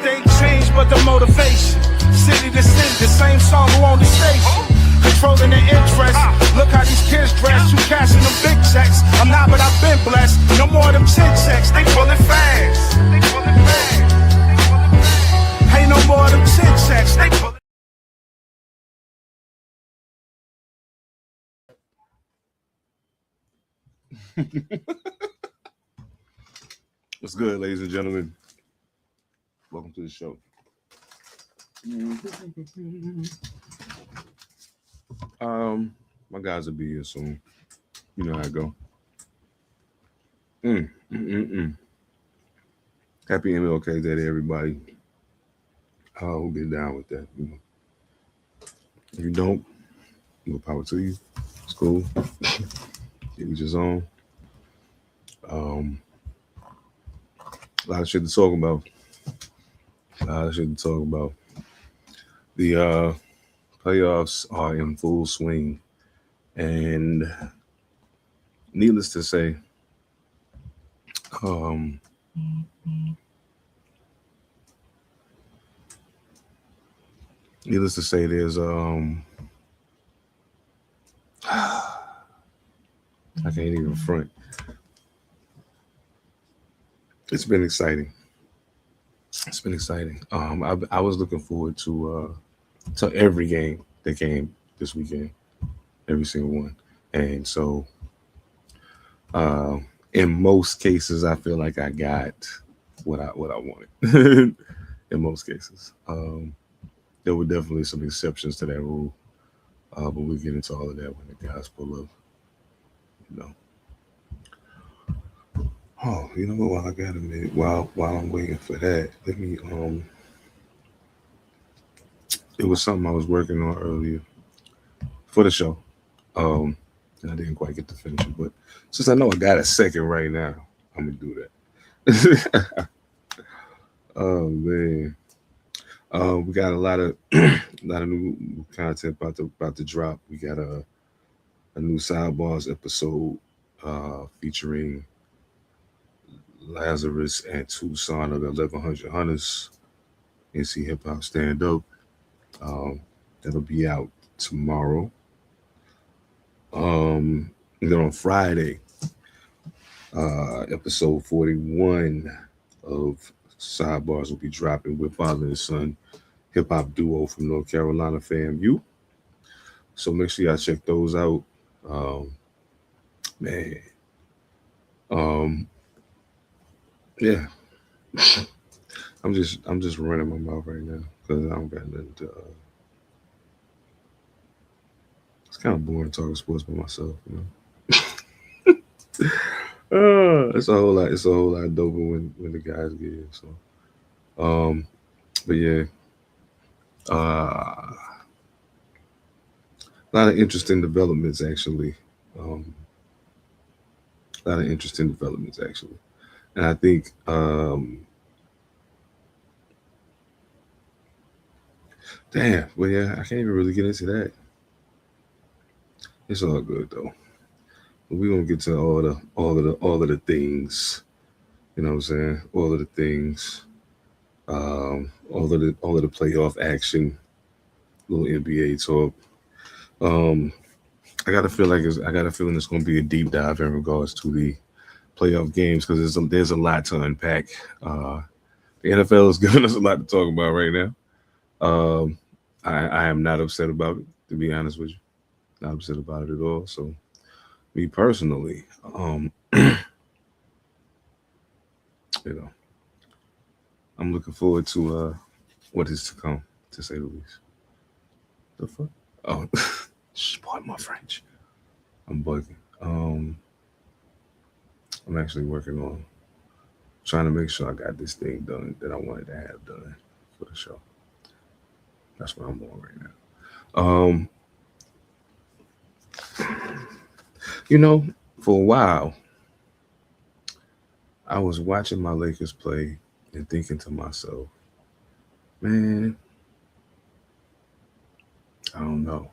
they change, but the motivation. City to city, the same song who on the station. Controlling the interest. Look how these kids dress. You cashing them big checks. I'm not, but I've been blessed. No more of them chin checks. They pulling fast. Ain't no more of them chin checks. They pulling. What's good, ladies and gentlemen? Welcome to the show. My guys will be here soon. You know how I go. Happy MLK Day to everybody. Who get down with that? You know. If you don't, more power to you. It's cool. Get with your own. A lot of shit to talk about. The playoffs are in full swing, and needless to say, there's I can't even front. It's been exciting. I was looking forward to every game that came this weekend, every single one, and so in most cases, I feel like I got what I wanted. In most cases, there were definitely some exceptions to that rule, but we'll get into all of that when the guys pull up. You know. Oh, you know what? While I got a minute, while I'm waiting for that, let me it was something I was working on earlier for the show. And I didn't quite get to finish it, but since I know I got a second right now, I'm gonna do that. Oh man. We got a lot of new content about to drop. We got a new sidebars episode featuring Lazarus and Tucson of the 1100 Hunters, NC Hip Hop Stand Up. That'll be out tomorrow. And then on Friday, episode 41 of Sidebars will be dropping with father and son hip hop duo from North Carolina, FAMU. So make sure y'all check those out. Man. Yeah. I'm just running my mouth right now because I don't got nothing to it's kind of boring talking sports by myself, you know. It's a whole lot doper when the guys get here. So but yeah. A lot of interesting developments actually. And I think damn, well yeah, I can't even really get into that. It's all good though. But we're gonna get to all of the things. You know what I'm saying? All of the things. All of the playoff action, little NBA talk. I got a feeling it's gonna be a deep dive in regards to the playoff games because there's a lot to unpack. The NFL is giving us a lot to talk about right now. I am not upset about it, to be honest with you. Not upset about it at all. So, me personally, you know, I'm looking forward to what is to come, to say the least. The fuck? Oh, pardon my French. I'm bugging. I'm actually working on trying to make sure I got this thing done that I wanted to have done for the show. That's what I'm on right now. You know, for a while, I was watching my Lakers play and thinking to myself, man, I don't know.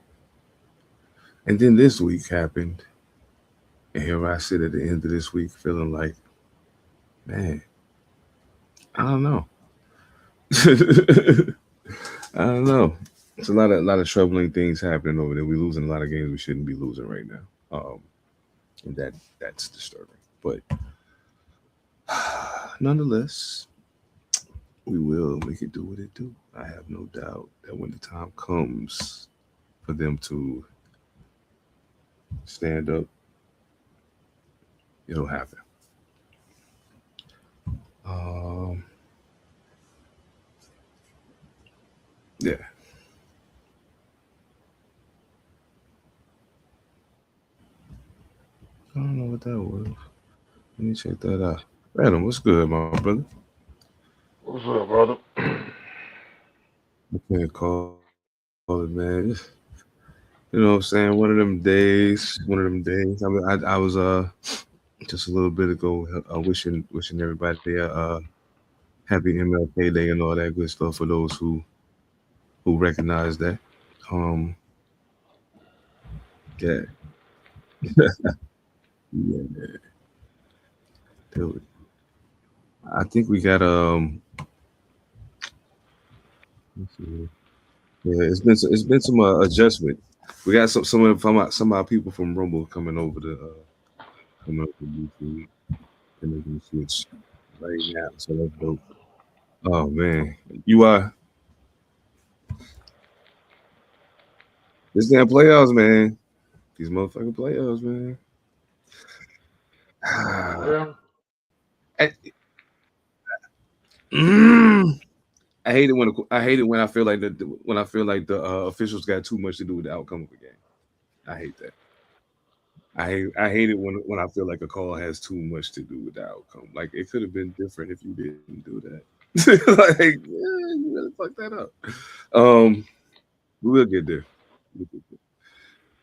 And then this week happened, and here I sit at the end of this week feeling like, man, I don't know. I don't know. It's a lot of troubling things happening over there. We're losing a lot of games we shouldn't be losing right now. And that's disturbing. But nonetheless, we will make it do what it do. I have no doubt that when the time comes for them to stand up, it'll happen. Um, yeah, I don't know what that was. Let me check that out. Adam, what's good, my brother? What's up, brother? I can't call it, man. You know what I'm saying? One of them days. One of them days. I was just a little bit ago wishing everybody happy MLK Day and all that good stuff for those who recognize that. Um, yeah, yeah. Dude, I think we got let's see. Yeah, it's been some adjustment. We got some of our people from Rumble coming over to YouTube and making the switch right now. So that's dope. Oh man, you this damn playoffs, man. These motherfucking playoffs, man. Yeah. I, mm, I hate it when I feel like the officials got too much to do with the outcome of the game. I hate that. I hate it when I feel like a call has too much to do with the outcome. Like it could have been different if you didn't do that. Like yeah, you really fucked that up. Um, we'll get there. We'll get there.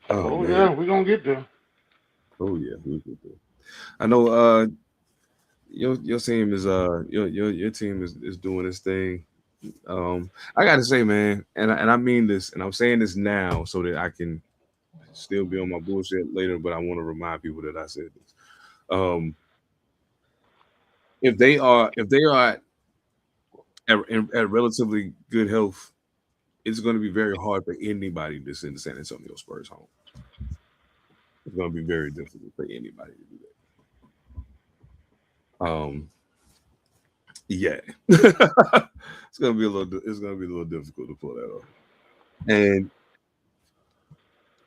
Oh Oh man. yeah, we gonna get there. Oh yeah, we'll get there. I know. Your team is your team is doing this thing. I gotta say, man, and I mean this, and I'm saying this now so that I can still be on my bullshit later. But I want to remind people that I said this. Um, if they are at relatively good health, it's going to be very hard for anybody to send the San Antonio Spurs home. It's going to be very difficult for anybody to do that. Yeah, it's gonna be a little difficult to pull that off. And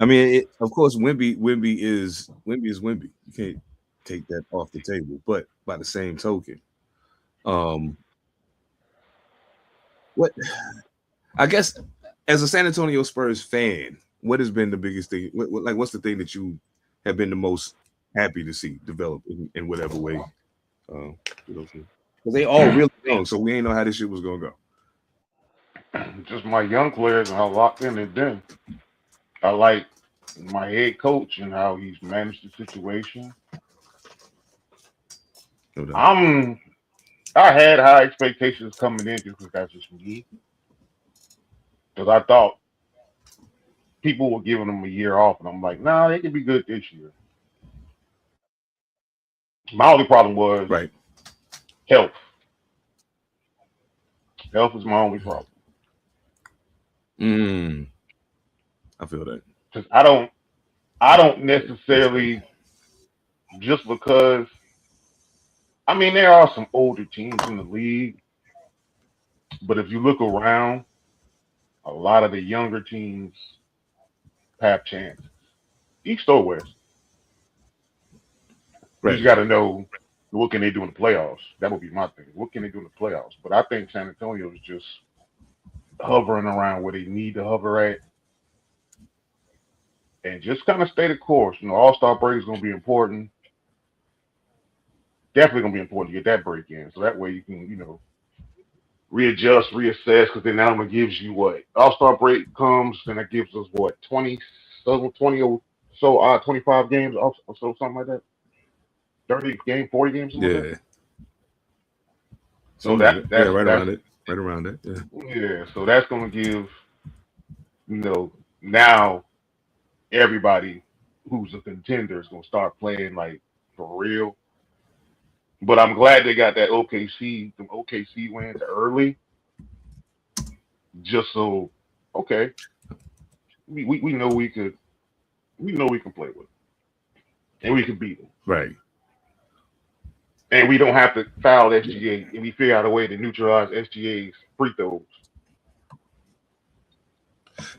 I mean, of course, Wimby is Wimby. You can't take that off the table. But by the same token, um, what I guess as a San Antonio Spurs fan, what has been the biggest thing? What's the thing that you have been the most happy to see develop in whatever way? Because they all really young, so we ain't know how this shit was gonna go. Just my young players and how locked in they've been. I like my head coach and how he's managed the situation. No doubt. I'm I had high expectations coming in just because that's just me. Because I thought people were giving them a year off, and I'm like, nah, they can be good this year. My only problem was Right. health. Health is my only problem. Mm, I feel that. Because I don't necessarily just because I mean there are some older teams in the league, but if you look around, a lot of the younger teams have chances. East or West. You Right. just got to know what can they do in the playoffs. That would be my thing. What can they do in the playoffs? But I think San Antonio is just hovering around where they need to hover at, and just kind of stay the course. All Star break is going to be important. Definitely going to be important to get that break in, so that way you can readjust, reassess. Because then that one gives you what All Star break comes, then that gives us what 20 or so 25 games or so something like that. 30 game, 40 games, something like that. Yeah. So Something like that that. Yeah, that's right that's around it. Right around it. Yeah. yeah. So that's gonna give now everybody who's a contender is gonna start playing like for real. But I'm glad they got that OKC wins early just so okay, we know we can play with them, and we can beat them, Right. and we don't have to foul SGA, and we figure out a way to neutralize SGA's free throws.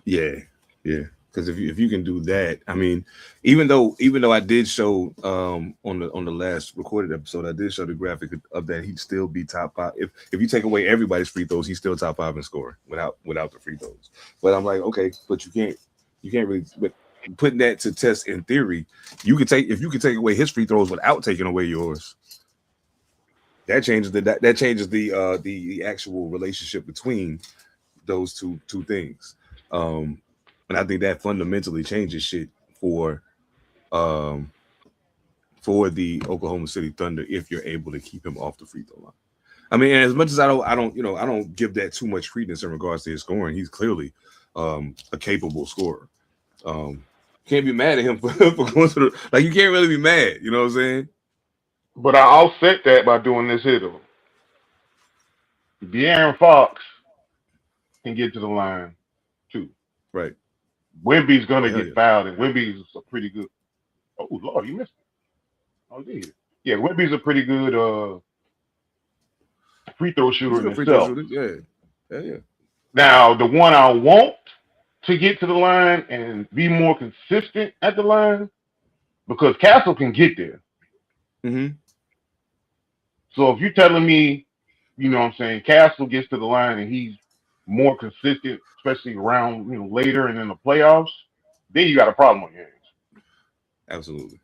Yeah. Yeah. Because if you can do that, I mean, even though I did show on the last recorded episode, I did show the graphic of that he'd still be top five. If you take away everybody's free throws, he's still top five in scoring without the free throws. But I'm like, okay, but you can't really, but putting that to test in theory, if you can take away his free throws without taking away yours, that changes the actual relationship between those two things. And I think that fundamentally changes shit for um for the Oklahoma City Thunder if you're able to keep him off the free throw line. I mean, as much as I don't give that too much credence in regards to his scoring. He's clearly a capable scorer. Can't be mad at him for going to the, like, you can't really be mad, you know what I'm saying? But I offset that by doing this here though. De'Aaron Fox can get to the line too. Right. Wemby's gonna Hell get yeah. fouled, and Wemby's a pretty good. Oh Lord, you missed it. Oh, did you? Yeah, Wemby's a pretty good free throw He's shooter a in good free throw himself. shooter. Yeah. Hell yeah. Now, the one I want to get to the line and be more consistent at the line, because Castle can get there. Mm-hmm. So if you're telling me, you know what I'm saying, Castle gets to the line and he's more consistent, especially around, later and in the playoffs, then you got a problem on your hands. Absolutely.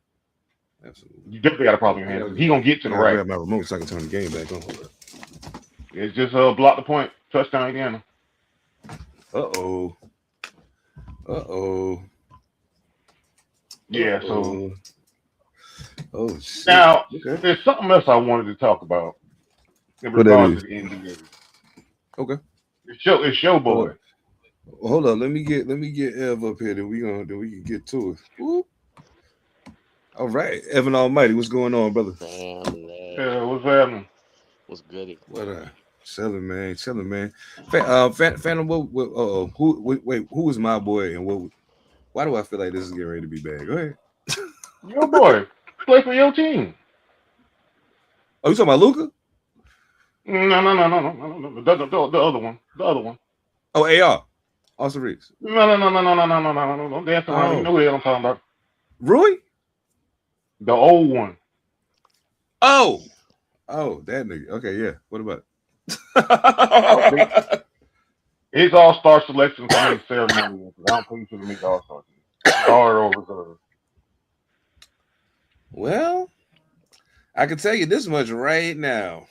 Absolutely. You definitely got a problem on your hands. He's going to get to I the gotta rack. grab my remote so I can turn the game back on. Hold up. It's just block the point. Touchdown, Indiana. Uh-oh. Yeah, so oh shit. now Okay. there's something else I wanted to talk about in What that regards is? to the NBA. Okay. It's show boy. Hold on. Let me get Ev up here. Then we can get to it. Whoop. All right, Evan Almighty, what's going on, brother? Yeah, what's happening? What's goody? What chilling, man. Phantom, who is my boy, and why do I feel like this is getting ready to be bad? Go ahead. Your boy. Play for your team. Oh, you talking about Luka? No. The other one. The other one. Oh, AR. Austin Reeves. No. Don't dance around. You know who the hell I'm talking about. Rui? The old one. Oh, that nigga. Okay, yeah. What about it? His all-star selection coming ceremony. I don't think he should make all-star team. Star or reserve. Well, I can tell you this much right now.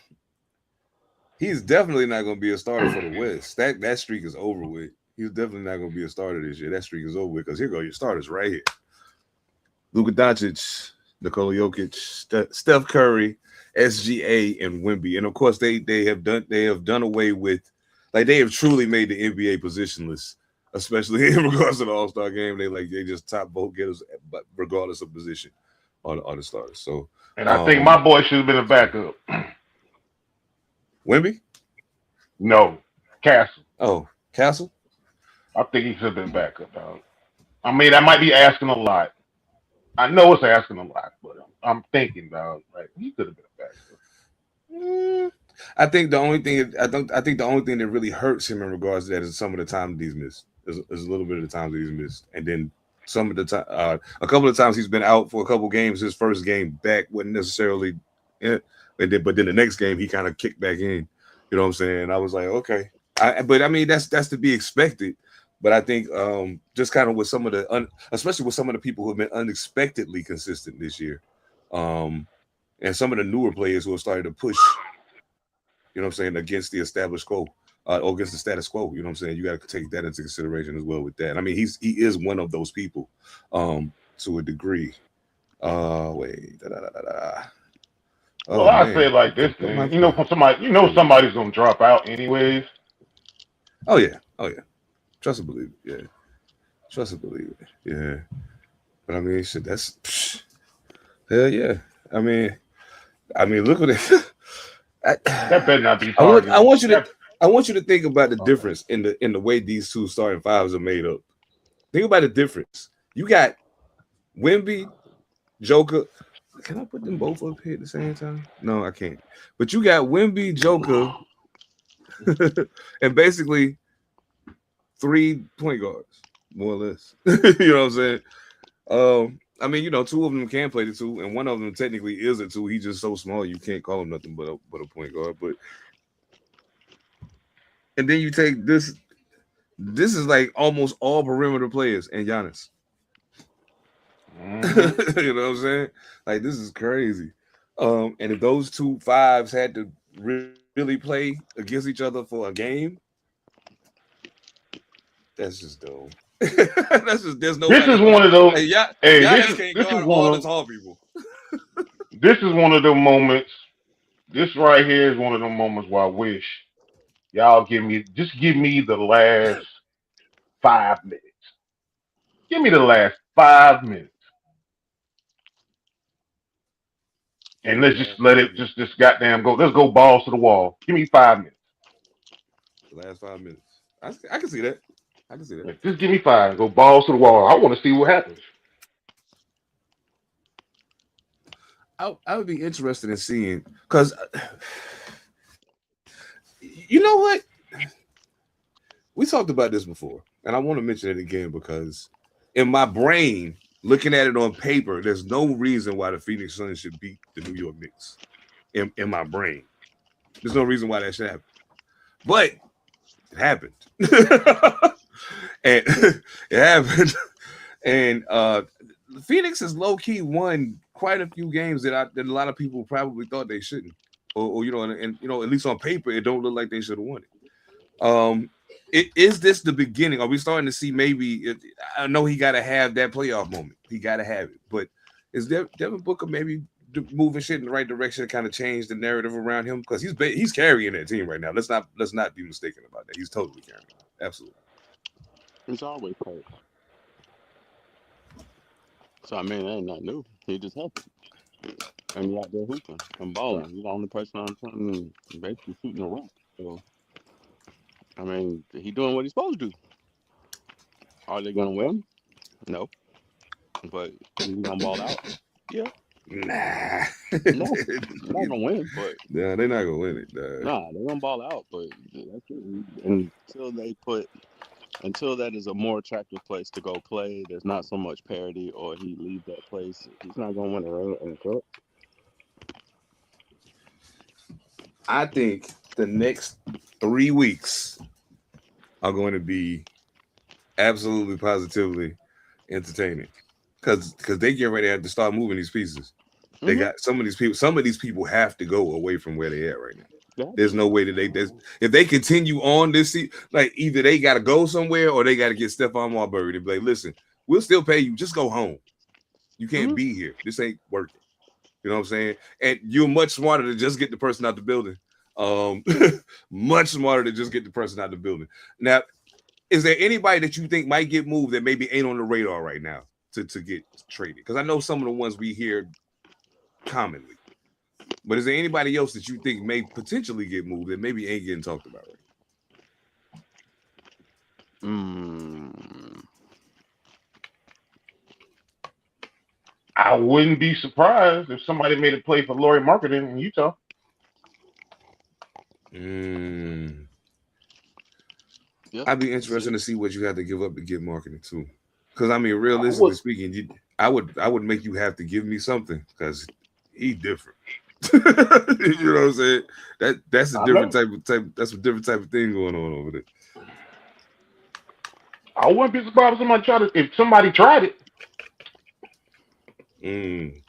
He's definitely not going to be a starter for the West. That streak is over with. He's definitely not going to be a starter this year. That streak is over with because here go your starters right here. Luka Doncic, Nikola Jokic, Steph Curry, SGA, and Wemby. And of course, they have done away with, like, they have truly made the NBA positionless, especially in regards to the All-Star game. They just top vote getters, but regardless of position on the starters. So, and I think my boy should have been a backup. Wemby? No, Castle. Oh, Castle? I think he should have been backup, dog. I mean, that might be asking a lot. I know it's asking a lot, but I'm thinking, dog, like, he could have been a backup. I think the only thing that really hurts him in regards to that is some of the time that he's missed. Is a little bit of the times that he's missed, and then some of the time, a couple of times he's been out for a couple games. His first game back wasn't necessarily, but then the next game he kind of kicked back in. You know what I'm saying? I was like, okay, but I mean that's to be expected. But I think just kind of with some of especially with some of the people who have been unexpectedly consistent this year, and some of the newer players who have started to push, you know what I'm saying, against the established quo, or against the status quo. You know what I'm saying? You got to take that into consideration as well with that. I mean, he is one of those people, to a degree. Well, I say like this thing, somebody's gonna drop out anyways. Oh yeah. Trust and believe it. Yeah. Trust and believe it. Yeah. But I mean, shit, that's hell yeah. I mean, look at it. That better not be. I want you to. I want you to think about the Okay. difference in the way these two starting fives are made up. Think about the difference. You got Wimby, Joker. Can I put them both up here at the same time? No, I can't. But you got Wimby, Joker, and basically three point guards, more or less. You know what I'm saying? I mean, two of them can play the two, and one of them technically is a two. He's just so small you can't call him nothing but a point guard. But and then you take this. This is like almost all perimeter players and Giannis. Mm-hmm. You know what I'm saying? Like this is crazy. And if those two fives had to really play against each other for a game, that's just dope. That's just there's This nobody is guard. one of those. Hey, Hey, Giannis can't this is guard one all the of tall people. this is one of the moments. This right here is one of the moments where I wish y'all give me the last 5 minutes. Give me the last 5 minutes, and The let's just last let 5 it minutes. just goddamn go. Let's go balls to the wall. Give me 5 minutes. The last 5 minutes. I can see that. I can see that. Just give me five. Go balls to the wall. I want to see what happens. I would be interested in seeing because you know what we talked about this before, and I want to mention it again because in my brain, looking at it on paper, there's no reason why the Phoenix Suns should beat the New York Knicks. In my brain, there's no reason why that should happen, but it happened, and it happened, and Phoenix has low key won quite a few games that a lot of people probably thought they shouldn't, or and at least on paper, it don't look like they should have won it. Is this the beginning? Are we starting to see maybe? I know he got to have that playoff moment. He got to have it, but is Devin Booker maybe moving shit in the right direction to kind of change the narrative around him because he's carrying that team right now. Let's not be mistaken about that. He's totally carrying it. Absolutely. He's always hurt. So I mean, that ain't nothing new. He just happened. And he out there hooping and balling. He's the only person on the team basically shooting a rock. So I mean, he doing what he's supposed to do. Are they gonna win? No. But is he gonna ball out? Yeah. Nah. No. They're not gonna win, but Nah, they're not gonna win it. Nah. nah, they're gonna ball out. But that's it. Until that is a more attractive place to go play, there's not so much parity, or he leaves that place, he's not gonna win a ring in the cup. I think the next 3 weeks are going to be absolutely positively entertaining because they get ready to have to start moving these pieces. They Mm-hmm. got some of these people. Some of these people have to go away from where they at right now. Yeah. There's no way that if they continue on this season, like either they got to go somewhere or they got to get Stephon Marbury to be like, listen, we'll still pay you, just go home. You can't Mm-hmm. be here. This ain't working. You know what I'm saying? And you're much smarter to just get the person out the building. Um, much smarter to just get the person out the building. Now, is there anybody that you think might get moved that maybe ain't on the radar right now to get traded? Because I know some of the ones we hear commonly. But is there anybody else that you think may potentially get moved that maybe ain't getting talked about right Mm. I wouldn't be surprised if somebody made a play for Laurie Marketing in Utah. now? Yep. I'd be interested to see what you have to give up to get marketing too. Because I mean, I realistically would. speaking, I would make you have to give me something because he different. You know what I'm saying? That's a I different know. type. That's a different type of thing going on over there. I wouldn't be surprised if somebody tried it. Mm.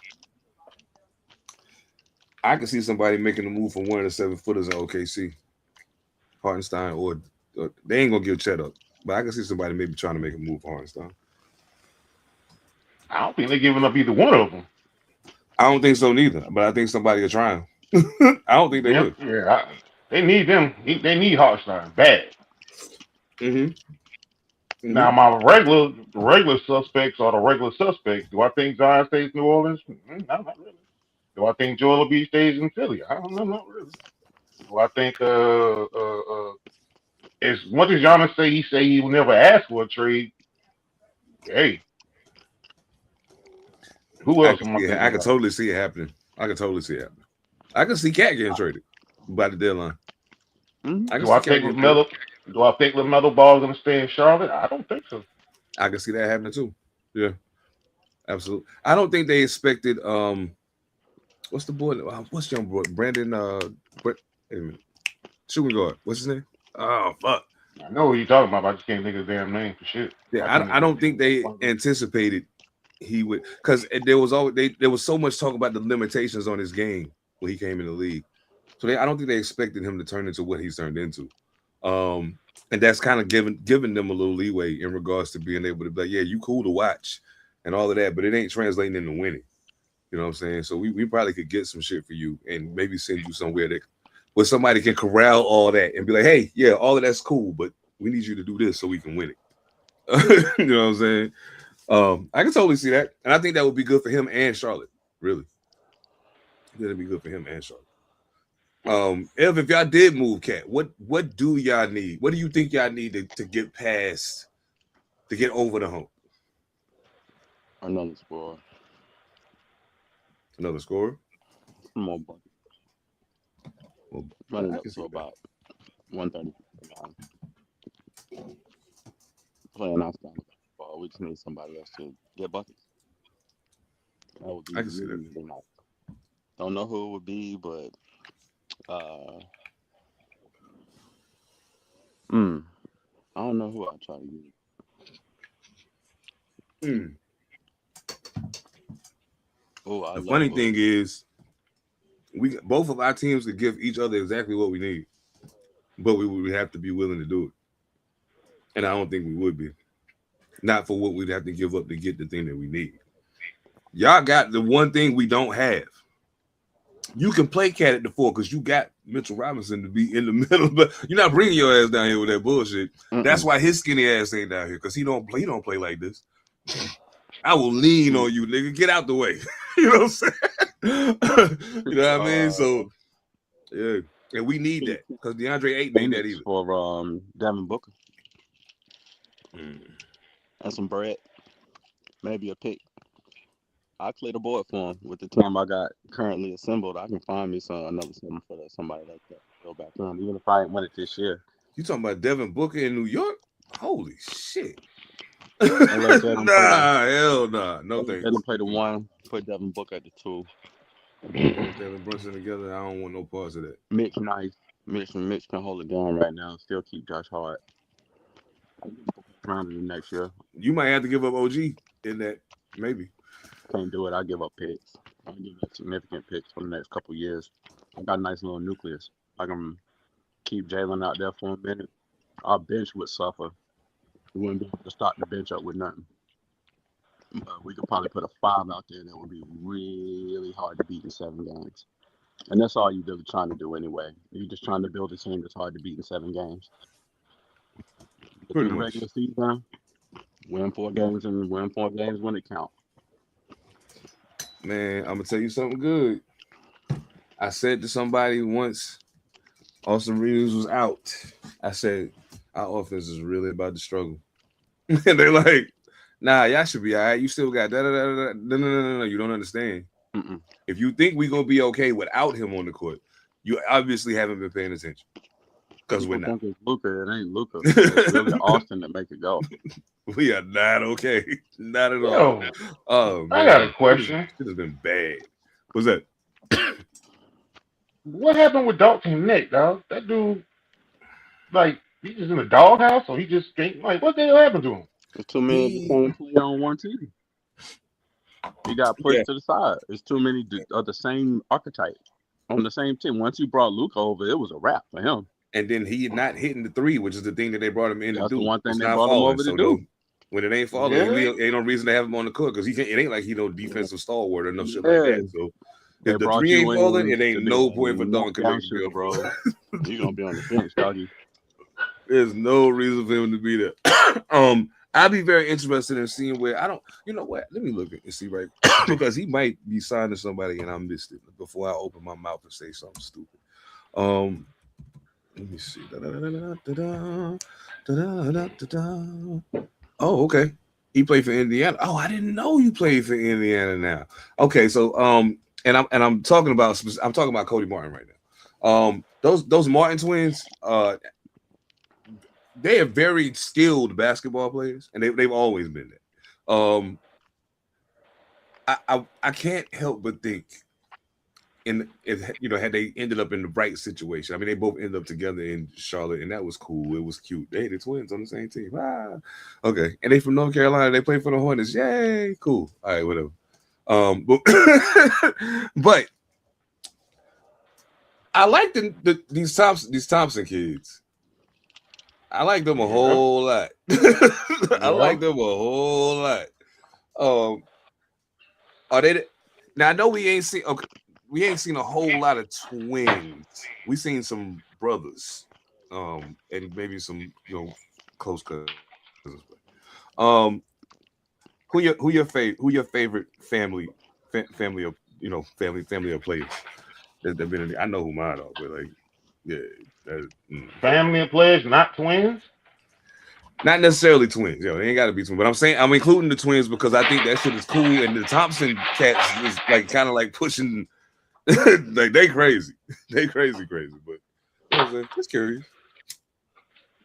I can see somebody making a move for one of the 7 footers in OKC, Hartenstein, or they ain't gonna give Chet up, but I can see somebody maybe trying to make a move for Hartenstein. I don't think they're giving up either one of them. I don't think so neither, but I think somebody is trying. I don't think they Yeah, will. yeah. They need them. They need Hartstein bad. Mm-hmm. Now, Mm-hmm. my regular suspects are the regular suspects. Do I think Zion stays in New Orleans? No, not really. Do I think Joel Embiid stays in Philly? I don't know, not really. Well, I think as much as Giannis say he will never ask for a trade. Hey, who I else can am I see it. thinking I can about? totally see it happening. I can totally see it happening. I can see Cat getting traded by the deadline. Mm-hmm. I can Do see I Cat think getting traded. Lamelo? Do I think Lamelo Ball is gonna stay in Charlotte? I don't think so. I can see that happening too. Yeah, absolutely. I don't think they expected what's the boy? What's young boy? Brandon wait a minute. Shooting guard. What's his name? Oh fuck. I know who you're talking about. But I just can't think of his damn name for shit. Yeah, I think I it's don't think they anticipated he would because there was always there was so much talk about the limitations on his game when he came in the league. So I don't think they expected him to turn into what he's turned into. And that's kind of giving them a little leeway in regards to being able to be like, yeah, you cool to watch and all of that, but it ain't translating into winning. You know what I'm saying? So we probably could get some shit for you and maybe send you somewhere that where somebody can corral all that and be like, hey, yeah, all of that's cool, but we need you to do this so we can win it. You know what I'm saying? I can totally see that, and I think that would be good for him and Charlotte. Really, that'd be good for him and Charlotte. If y'all did move Cat, what do y'all need? What do you think y'all need to get past to get over the hump? Another score. Another scorer? Some more buckets. Well, Running I up can to see that. about 130. Playing outstanding basketball. We just need somebody else to get buckets. That would be I can see really, that. really nice. Don't know who it would be, but mm, I don't know who I'll try to get. Hmm. Oh, I The love funny thing Book. is, we both of our teams could give each other exactly what we need, but we would have to be willing to do it, and I don't think we would be. Not for what we'd have to give up to get the thing that we need. Y'all got the one thing we don't have. You can play Cat at the four because you got Mitchell Robinson to be in the middle, but you're not bringing your ass down here with that bullshit. That's Mm-mm. why his skinny ass ain't down here because he don't play. He don't play like this. I will lean on you, nigga. Get out the way. You know what I'm saying? You know what I mean? So yeah, and we need that because DeAndre Ayton ain't that Phoenix either. for Devin Booker Mm. and some bread, maybe a pick. I clear the board for him with the team I got currently assembled. I can find me another something for somebody like that. Go back to him, even if I ain't win it this year. You talking about Devin Booker in New York? Holy shit! Unless they don't play the Nah, hell nah. No unless thanks. they don't play the one, put Devin Booker at the two. Him and Jalen Brunson together, I don't want no parts of that. Mitch nice. Mitch can hold it down right now. Still keep Josh Hart. Round in the next year. You might have to give up OG in that, maybe. Can't do it. I give up picks. I give up significant picks for the next couple years. I got a nice little nucleus. I can keep Jalen out there for a minute. Our bench would suffer. We wouldn't be able to start the bench up with nothing. But we could probably put a five out there that would be really hard to beat in 7 games. And that's all you're really trying to do anyway. You're just trying to build a team that's hard to beat in 7 games. Get through Pretty the much. regular season, win 4 games and win 4 games when it counts. Man, I'm gonna tell you something good. I said to somebody once, Austin Reeves was out. I said, our offense is really about to struggle. And they're like, nah, y'all should be all right. You still got da da da da. No. You don't understand. Mm-mm. If you think we're gonna be okay without him on the court, you obviously haven't been paying attention. Because we're People not. think it's Luca. It ain't Luca. It's really Austin that make it go. We are not okay. Not at all. Yo, Oh I got man. a question. It has been bad. What's that? What happened with Dalton Nick, dog? That dude, like, he just in a doghouse, or he just can't. Like, what the hell happened to him? There's too many of the He same player on one team. He got yeah. pushed to the side. It's too many of the same archetype on the same team. Once you brought Luca over, it was a wrap for him. And then he not hitting the three, which is the thing that they brought him in to That's the do. one thing It's they not brought him falling. over to So do. no, when it ain't falling, Really? ain't no reason to have him on the court because he can't. It ain't like he no defensive stalwart or no shit like Yeah. that. So They if the brought three you ain't falling, in it to ain't be no a point for Dalton knockdown Connect to be shooter, on bro. the floor. You're gonna be on the bench, doggy. There's no reason for him to be there. I'd be very interested in seeing where I don't. You know what? Let me look and see right because he might be signing somebody and I missed it before I open my mouth and say something stupid. Um, let me see. Da-da-da-da-da-da, da-da-da-da-da. Oh, okay. He played for Indiana. Oh, I didn't know you played for Indiana now. Okay, so and I'm talking about Cody Martin right now. Those Martin twins, they are very skilled basketball players, and they've always been there. I can't help but think if had they ended up in the right situation. I mean, they both ended up together in Charlotte, and that was cool. It was cute. They the twins on the same team. Okay, and they from North Carolina. They play for the Hornets. Yay, cool. All right, whatever. But, but I like these Thompson kids. I like them a Yeah, whole lot. I yeah. like them a whole lot. Um, are they? Now I know we ain't seen. Okay, we ain't seen a whole lot of twins. We seen some brothers, and maybe some close cousins. Um, who your favorite family of family of players that been in I know who mine are, but like yeah, that, Family of players, not twins. not necessarily twins. They ain't got to be twins. But I'm saying I'm including the twins because I think that shit is cool, and the Thompson cats is like kind of like pushing. Like they crazy. They crazy. But you know what I'm saying? Just curious.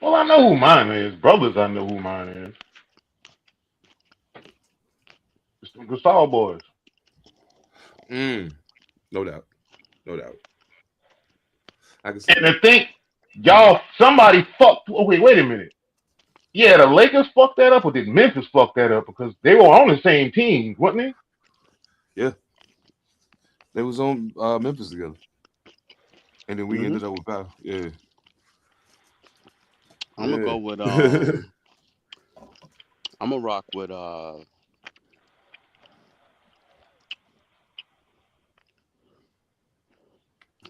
Well, I know who mine is. Brothers, I know who mine is. It's the Gasol boys. Mm, no doubt. No doubt. I can see And that. to think, y'all, somebody fucked. Oh, wait a minute. Yeah, the Lakers fucked that up, or did Memphis fuck that up? Because they were on the same team, wasn't they? Yeah. They was on Memphis together. And then we Hmm. ended up with Powell. Yeah. I'm gonna Yeah. go with I'm gonna rock with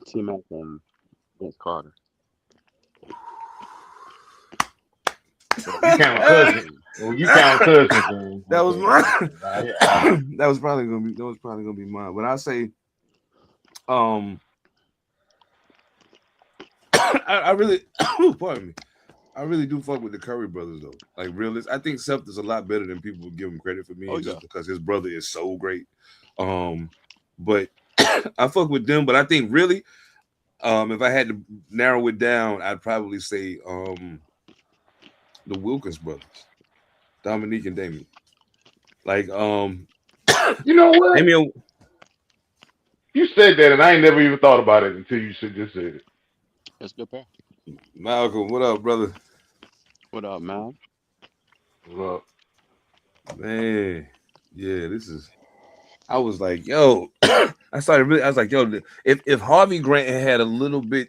T Mac and Vince Carter. You count cousins. Well, you count cousins, then. That was Okay, mine. yeah. That was probably gonna be mine. When I say um I really pardon me. I really do fuck with the Curry brothers though. Like realist. I think Seth is a lot better than people give him credit for Oh being yeah. just because his brother is so great. But I fuck with them, but I think really if I had to narrow it down, I'd probably say the Wilkins brothers, Dominique and Damien. Like You know what? Damien You said that, and I ain't never even thought about it until you just said it. That's a good pair. Malcolm, what up, brother? What up, man? Look, Man, yeah, this is. I was like, yo, I was like, yo, if Harvey Grant had a little bit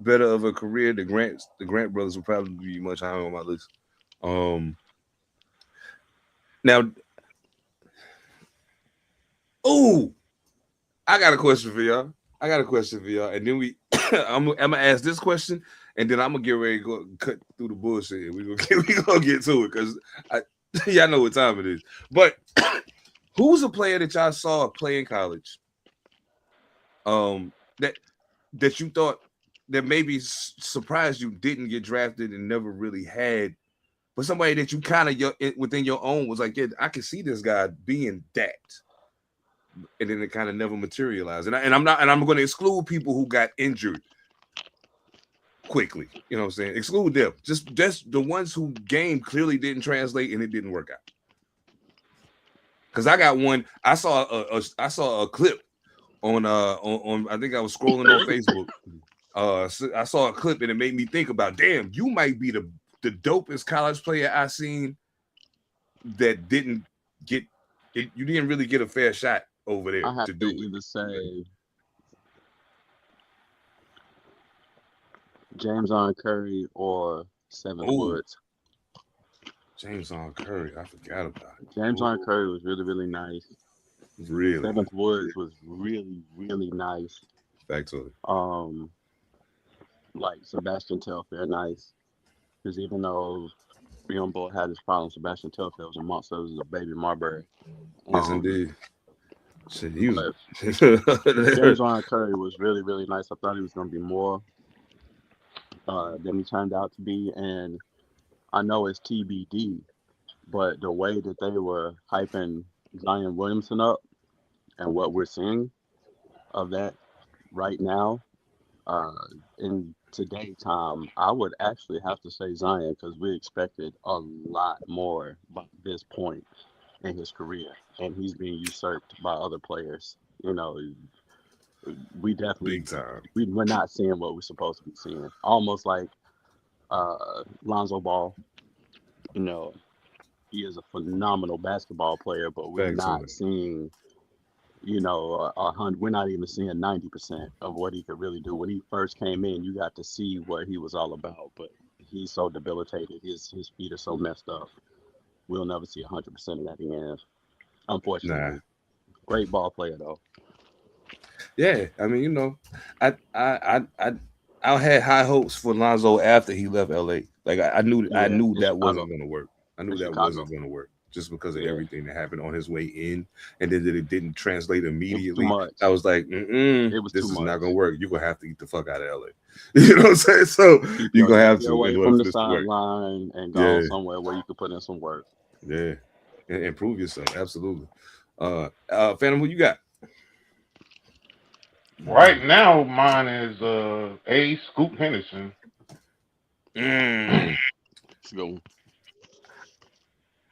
better of a career, the Grant brothers would probably be much higher on my list. Um, now, oh, I got a question for y'all. And then I'm gonna ask this question, and then I'm gonna get ready to go cut through the bullshit. And we gonna get to it because y'all know what time it is. But who's a player that y'all saw play in college? That you thought that maybe surprised you didn't get drafted and never really had, but somebody that you kind of within your own was like, yeah, I can see this guy being that, and then it kind of never materialized. And I'm going to exclude people who got injured quickly. You know what I'm saying? Exclude them. Just the ones who game clearly didn't translate and it didn't work out. Because I got one. I saw a clip on I think I was scrolling on Facebook. I saw a clip and it made me think about, damn, you might be the dopest college player I seen that didn't get it. You didn't really get a fair shot over there I have to to do either it. say James on Curry or Seventh Oh, Woods. James on Curry, I forgot about it. James on Ooh, Curry was really, really nice. really? Seventh Woods was really, really nice. Back to it. Um, like Sebastian Telfair, nice. Because even though young boy had his problems, Sebastian Telfair was amongst those as a baby Marbury. Yes, Um, indeed. Shit, he But was. James Ryan Curry was really, really nice. I thought he was going to be more than he turned out to be. And I know it's TBD, but the way that they were hyping Zion Williamson up and what we're seeing of that right now uh, in today's time, I would actually have to say Zion because we expected a lot more by this point in his career, and he's being usurped by other players. You know, we definitely Big time. we're not seeing what we're supposed to be seeing. Almost like Lonzo Ball. You know, he is a phenomenal basketball player, but we're Facts on not it. seeing. You know, we're not even seeing 90% of what he could really do. When he first came in, you got to see what he was all about, but he's so debilitated. His feet are so messed up. We'll never see 100% of that again, Nah. unfortunately. Great ball player though. Yeah, I mean, I had high hopes for Lonzo after he left LA. Like I Yeah, knew in that wasn't Chicago. gonna work. I knew In that Chicago. wasn't gonna work just because of Yeah, everything that happened on his way in, and then that it didn't translate it was too immediately. much. I was like, It was too this is not gonna much. work. You're gonna have to get the fuck out of LA. You know what I'm saying? So Keep you're your gonna have daddy to away in order from for the this to work. sideline and go Yeah, somewhere where you could put in some work. yeah, and improve yourself. Absolutely. Phantom, who you got? Right now, mine is A. Scoop Henderson. Mm, Let's go.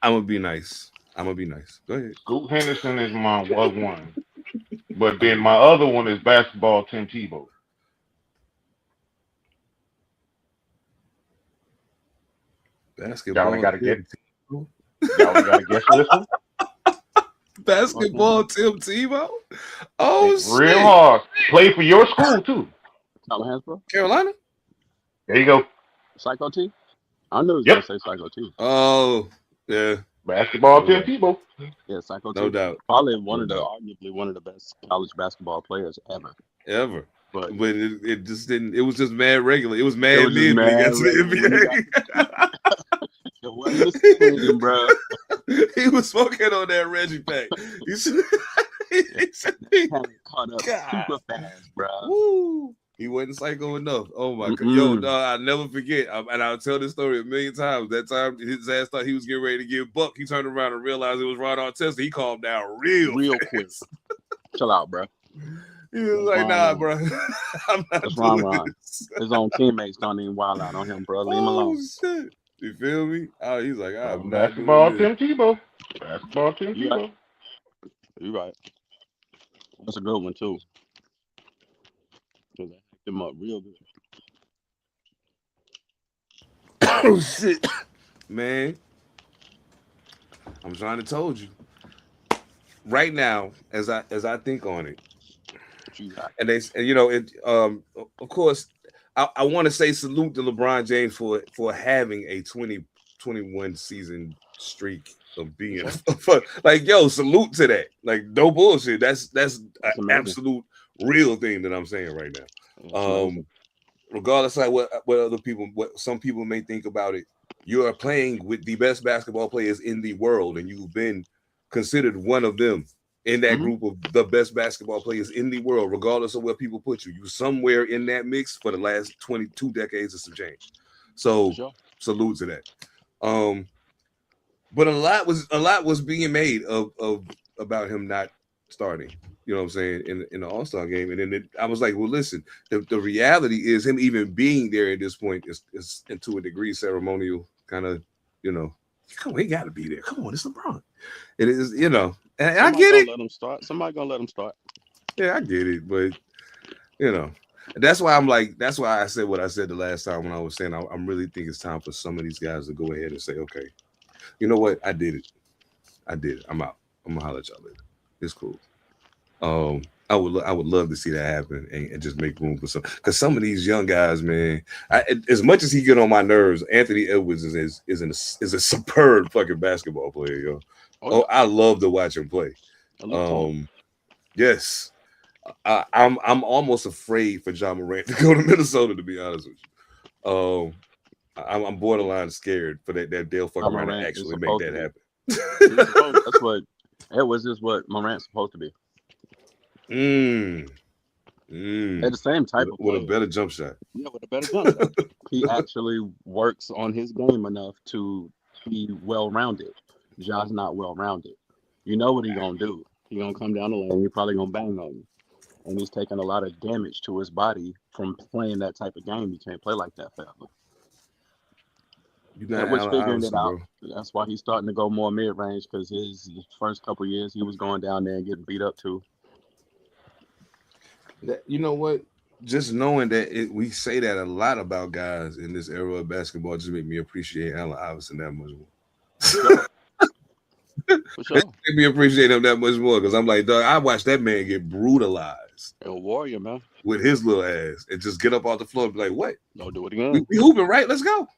I'm gonna be nice. I'm gonna be nice. Go ahead. Scoop Henderson is my one. But then my other one is basketball Tim Tebow. Y'all only Basketball gotta get Tim Tebow. y'all only gotta guess this one. Okay. Basketball Tim Tebow. Think Oh real shit. hard. Play for your school too. Tyler Hansbrough? Carolina. There you go. Psycho T? I knew he was Yep. gonna say Psycho T. Oh yeah. Basketball No Tim doubt. Tebow. Yeah, Psycho No T. doubt. Probably No doubt. arguably one of the best college basketball players ever. Ever. But But it just didn't. It was just mad regular. It was it mad was just mid when he mad got to regular when he got the to the NBA. It wasn't the same, bro. He was smoking on that Reggie pack. He said, he said, Had caught up God. super fast, bro. Woo. He wasn't psycho enough. Oh my god. Yo, Mm-mm. no, I'll never forget. And I'll tell this story a million times. That time his ass thought he was getting ready to get buck. He turned around and realized it was Ron Artest. He calmed down real Quick. fast. Chill out, bro. He was That's like, nah, Ron. bro. I'm not That's doing Ron. this. His own teammates don't even wild out on him, bro. Leave him Oh alone. shit. You feel me? Oh, he's like, I'm not Basketball doing this. Tim Tebow. Basketball Tim You right. Tebow. You right. That's a good one too. Cause they hyped him up real good. Oh shit. Man. I'm trying to told you. Right now, as I think on it, What you got? and it of course I want to say salute to LeBron James for having a 2021 season streak of being like, yo, salute to that. Like, no bullshit. That's an amazing. absolute real thing that I'm saying right now. It's amazing. Regardless of what some people may think about it, you are playing with the best basketball players in the world, and you've been considered one of them in that Mhm. group of the best basketball players in the world, regardless of where people put you. You somewhere in that mix for the last 22 decades of some change. So For sure. salute to that. But a lot was being made of about him not starting. You know what I'm saying, in the All-Star game. And then I was like, well, listen, the reality is him even being there at this point is to a degree ceremonial, kind of, come on, he got to be there. Come on, it's LeBron. It is, and I get it. Let him start. Somebody gonna let him start. Yeah, I get it, but that's why I said what I said the last time when I was saying I'm really think it's time for some of these guys to go ahead and say, okay, you know what, I did it. I'm out. I'm gonna holler at y'all later. It's cool. I would love to see that happen and just make room for some, because some of these young guys, man, as much as he get on my nerves, Anthony Edwards is a superb fucking basketball player, yo. Oh, I love to watch him play. Yes, I'm almost afraid for John Morant to go to Minnesota, to be honest with you. I'm borderline scared for that they'll fuck around and actually make that happen. That's what Edwards is what Morant's supposed to be. Mm. They're the same type of With a player. better jump shot. Yeah, with a better jump shot. He actually works on his game enough to be well rounded. Josh's not well rounded. You know what he gonna do. He gonna come down the lane. You're probably gonna bang on you. And he's taking a lot of damage to his body from playing that type of game. You can't play like that forever. You're not Edwards Allen figuring it Iverson, out. bro. That's why he's starting to go more mid range because his first couple years he was going down there and getting beat up too. You know what? Just knowing that we say that a lot about guys in this era of basketball just make me appreciate Allen Iverson that much more. For sure. For It sure. make me appreciate him that much more because I'm like, dog, I watched that man get brutalized A warrior, man. with his little ass and just get up off the floor and be like, what? Don't do it We, again. we hooping, right? Let's go.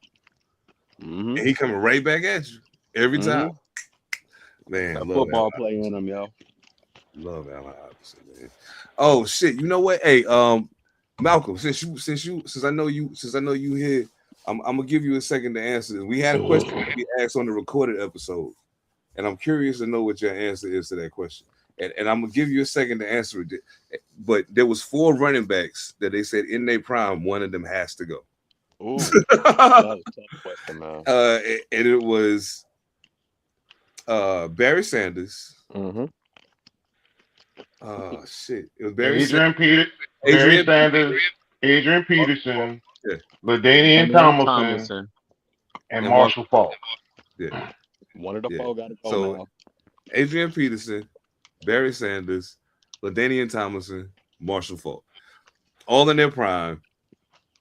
Mm-hmm. And he coming right back at you every time. Man, That love football Allen. play in him, yo. Love Allen Iverson, man. Oh shit! You know what? Hey, Malcolm, since I know you here, I'm gonna give you a second to answer this. We had a question that we asked on the recorded episode, and I'm curious to know what your answer is to that question. And I'm gonna give you a second to answer it. But there was 4 running backs that they said in their prime, one of them has to go. Ooh, that's a tough question, man. And it was Barry Sanders. Mm-hmm. Shit. It was Barry Barry Adrian. Sanders, Adrian Peterson, Yeah. LaDainian Tomlinson, and And Marshall Falk. Yeah. One of the Yeah. four got to go So now. Adrian Peterson, Barry Sanders, LaDainian Tomlinson, Marshall Falk. All in their prime.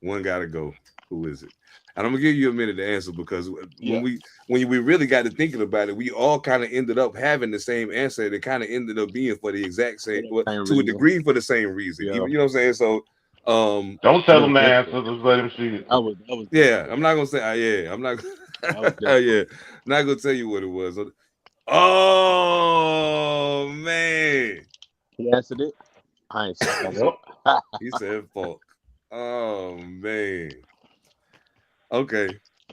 One got to go. Who is it? And I'm gonna give you a minute to answer because when we really got to thinking about it, we all kind of ended up having the same answer. They kind of ended up being for the exact same, For the same to a reason. degree, for the same reason. Yeah. You know what I'm saying? So, Don't tell was him the answer. difficult. Just let him see it. That was yeah, difficult. I'm not gonna say, yeah, I'm not, That was difficult. yeah, not gonna tell you what it was. Oh man, He answered it. I ain't saying Yep. he said Falk. Oh man. Okay,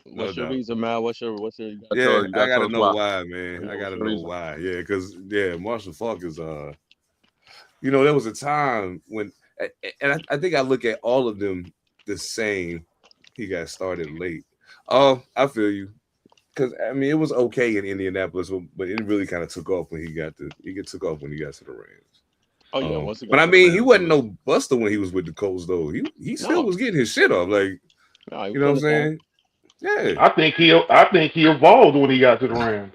no What's your doubt. reason, man? What's your you gotta Yeah, you I gotta tell gotta us know why. why, man. Yeah, I what's gotta your know reason? why. Yeah, because Marshall Falk is there was a time when, and I think I look at all of them the same. He got started late. Oh, I feel you. Because I mean, it was okay in Indianapolis, but it really kind of took off when he got to the Rams. Oh yeah, once he But got I to the mean, he Rams, he wasn't was no buster when he was with the Colts, though. He still no, was getting his shit off, like, no, he you was know putting what I'm it down. saying? Yeah, I think he evolved when he got to the Rams.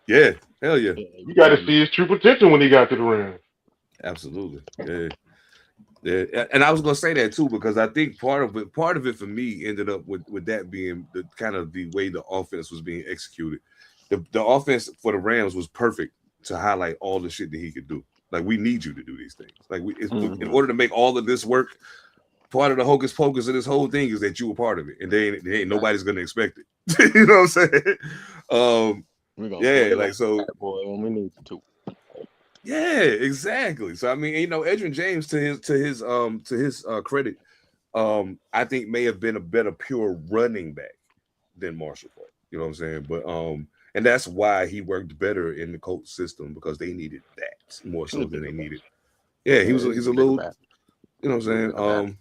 yeah, hell yeah, Yeah, he You got to became see his true potential when he got to the Rams. absolutely, yeah. Yeah, and I was gonna say that too because I think part of it for me ended up with that being the kind of the way the offense was being executed. The offense for the Rams was perfect to highlight all the shit that he could do. Like we need you to do these things. Like in Mhm. order to make all of this work, part of the hocus pocus of this whole thing is that you were part of it, and they ain't nobody's gonna expect it. You know what I'm saying? We're gonna Yeah, play like like so. that boy when we need to. Yeah, exactly. So I mean, Edgerrin James to his credit, I think may have been a better pure running back than Marshall Faulk. You know what I'm saying? But and that's why he worked better in the Colts system because they needed that more He's a so than bigger they back. needed. Yeah, Yeah, he's he's a a bigger little, back. you know what I'm He's a saying? bigger back.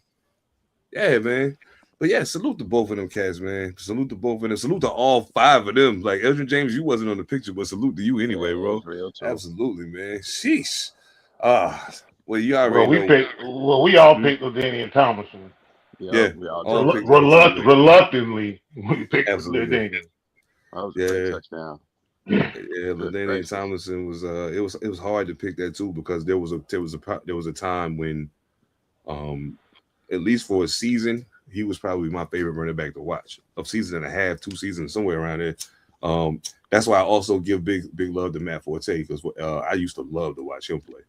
Yeah, man. But yeah, salute to both of them cats, man. Salute to both of them. Salute to all 5 of them. Like Edgerrin James, you wasn't on the picture, but salute to you anyway, Yeah, bro. it's real too. Absolutely, man. Sheesh. Well, you Well, already know. we all Mhm. picked LaDainian Tomlinson. Yeah, Yep, we all all did. picked him too. Yeah, Reluctantly, we picked absolutely. LaDainian. That was a great Yeah, touchdown. yeah. Good LaDainian gracious. Tomlinson was. It was hard to pick that too because there was a time when, um, at least for a season, he was probably my favorite running back to watch. A season and a half, 2 seasons, somewhere around there. That's why I also give big love to Matt Forte because I used to love to watch him play.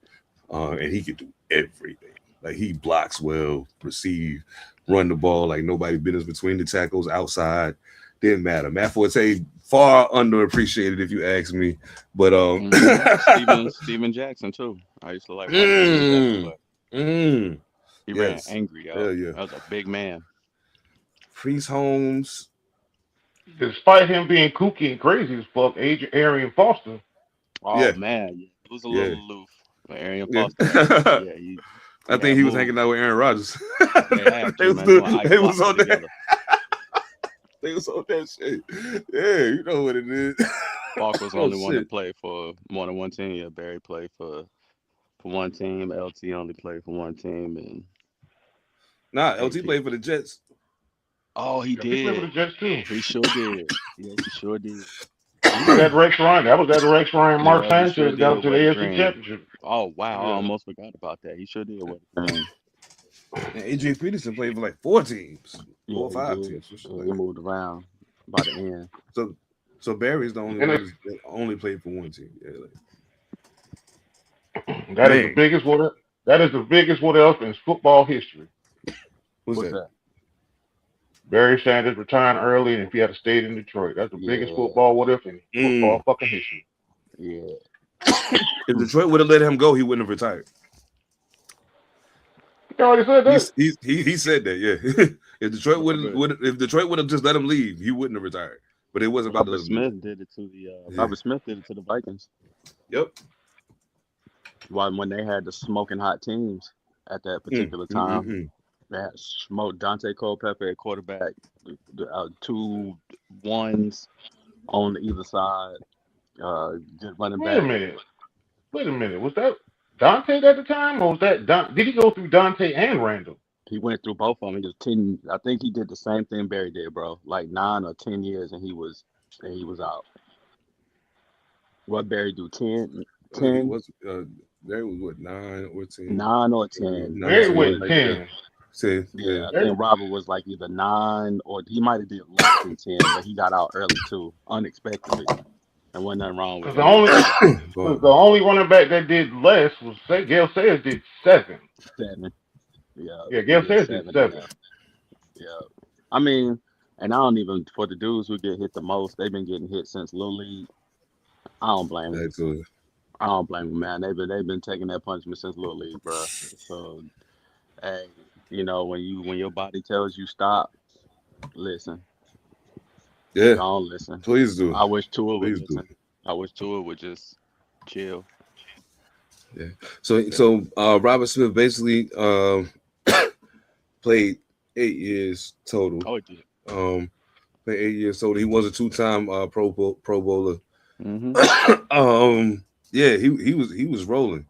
And he could do everything. Like he blocks well, receive, run the ball like nobody business between the tackles, outside. Didn't matter. Matt Forte far underappreciated if you ask me. But Steven Jackson too. I used to like watching Steven Jackson mm, play. mm, He ran yes, angry, yo. hell yeah. That was a big man. Priest Holmes, Despite him being kooky and crazy as fuck, Arian Foster. Oh yeah, man, he was a little yeah, aloof. Arian Yeah. Foster. Yeah, he I think he was hanging out with Aaron Rodgers. They had they to, was, man. doing, Doing Ike they was Foster on that. together. They was on that shit. Yeah, you know what it is. Falk was the Oh only one to shit. play for more than one team. Yeah, Barry played for one team. LT only played for one team, and Nah, LT AP. played for the Jets. Oh, he Yeah, he played for the did. Jets too. He sure did. Yeah, he sure did. He was at Rex Ryan. That was that Rex Ryan. Mark Yeah, he sure Sanchez got him did to the wear the AFC green. Championship. Oh wow, I Yeah. almost forgot about that. He sure did wear the green. And AJ Peterson played for like 4 teams, 4 Yeah, or he 5 did. teams. Some shit Yeah, like he that. moved around by the end. So Barry's the only And one that only played for one team. Yeah, like, that is the man, biggest what. That is the biggest what else in football history. what's What's that? that? Barry Sanders retiring early, and if he had stayed in Detroit, that's the biggest Yeah, football what if in football fucking history. yeah. If Detroit would have let him go, he wouldn't have retired. You already said that. He said that, yeah. If Detroit would have just let him leave, he wouldn't have retired. But it wasn't about to Robert let him leave. Smith did it to the Robert Smith did it to the Vikings. Yep. When they had the smoking hot teams at that particular time. They had smoked Dante Culpepper at quarterback, 2 1s on either side. Good running Wait a back. minute. Was that Dante at the time, or was that Did he go through Dante and Randall? He went through both of them. He was 10. I think he did the same thing Barry did, bro. Like 9 or 10 years, and he was out. What Barry do? 10? He was Barry was what, 9 or 10? 9 or 10. Barry went 10. Yeah, I think Robert was like either 9 or he might have did less than 10, but he got out early too, unexpectedly. And wasn't nothing wrong with Because the only running back that did less was Gail Sayers did 7. 7. Yeah. Yeah, Gail Sayers did 7. Yeah. I mean, and I don't even, for the dudes who get hit the most, they've been getting hit since Little League. I don't blame them. Absolutely. I don't blame them, man. They've been taking that punishment since Little League, bro. So, hey, you know, when your body tells you stop, listen. Yeah. Don't listen. Please do. I wish Tua would listen. I wish Tua would just chill. Yeah. So Robert Smith basically played 8 years total. Oh, he did. Played 8 years total. He was a 2-time Pro Bowler. Mm-hmm. Yeah, he was rolling.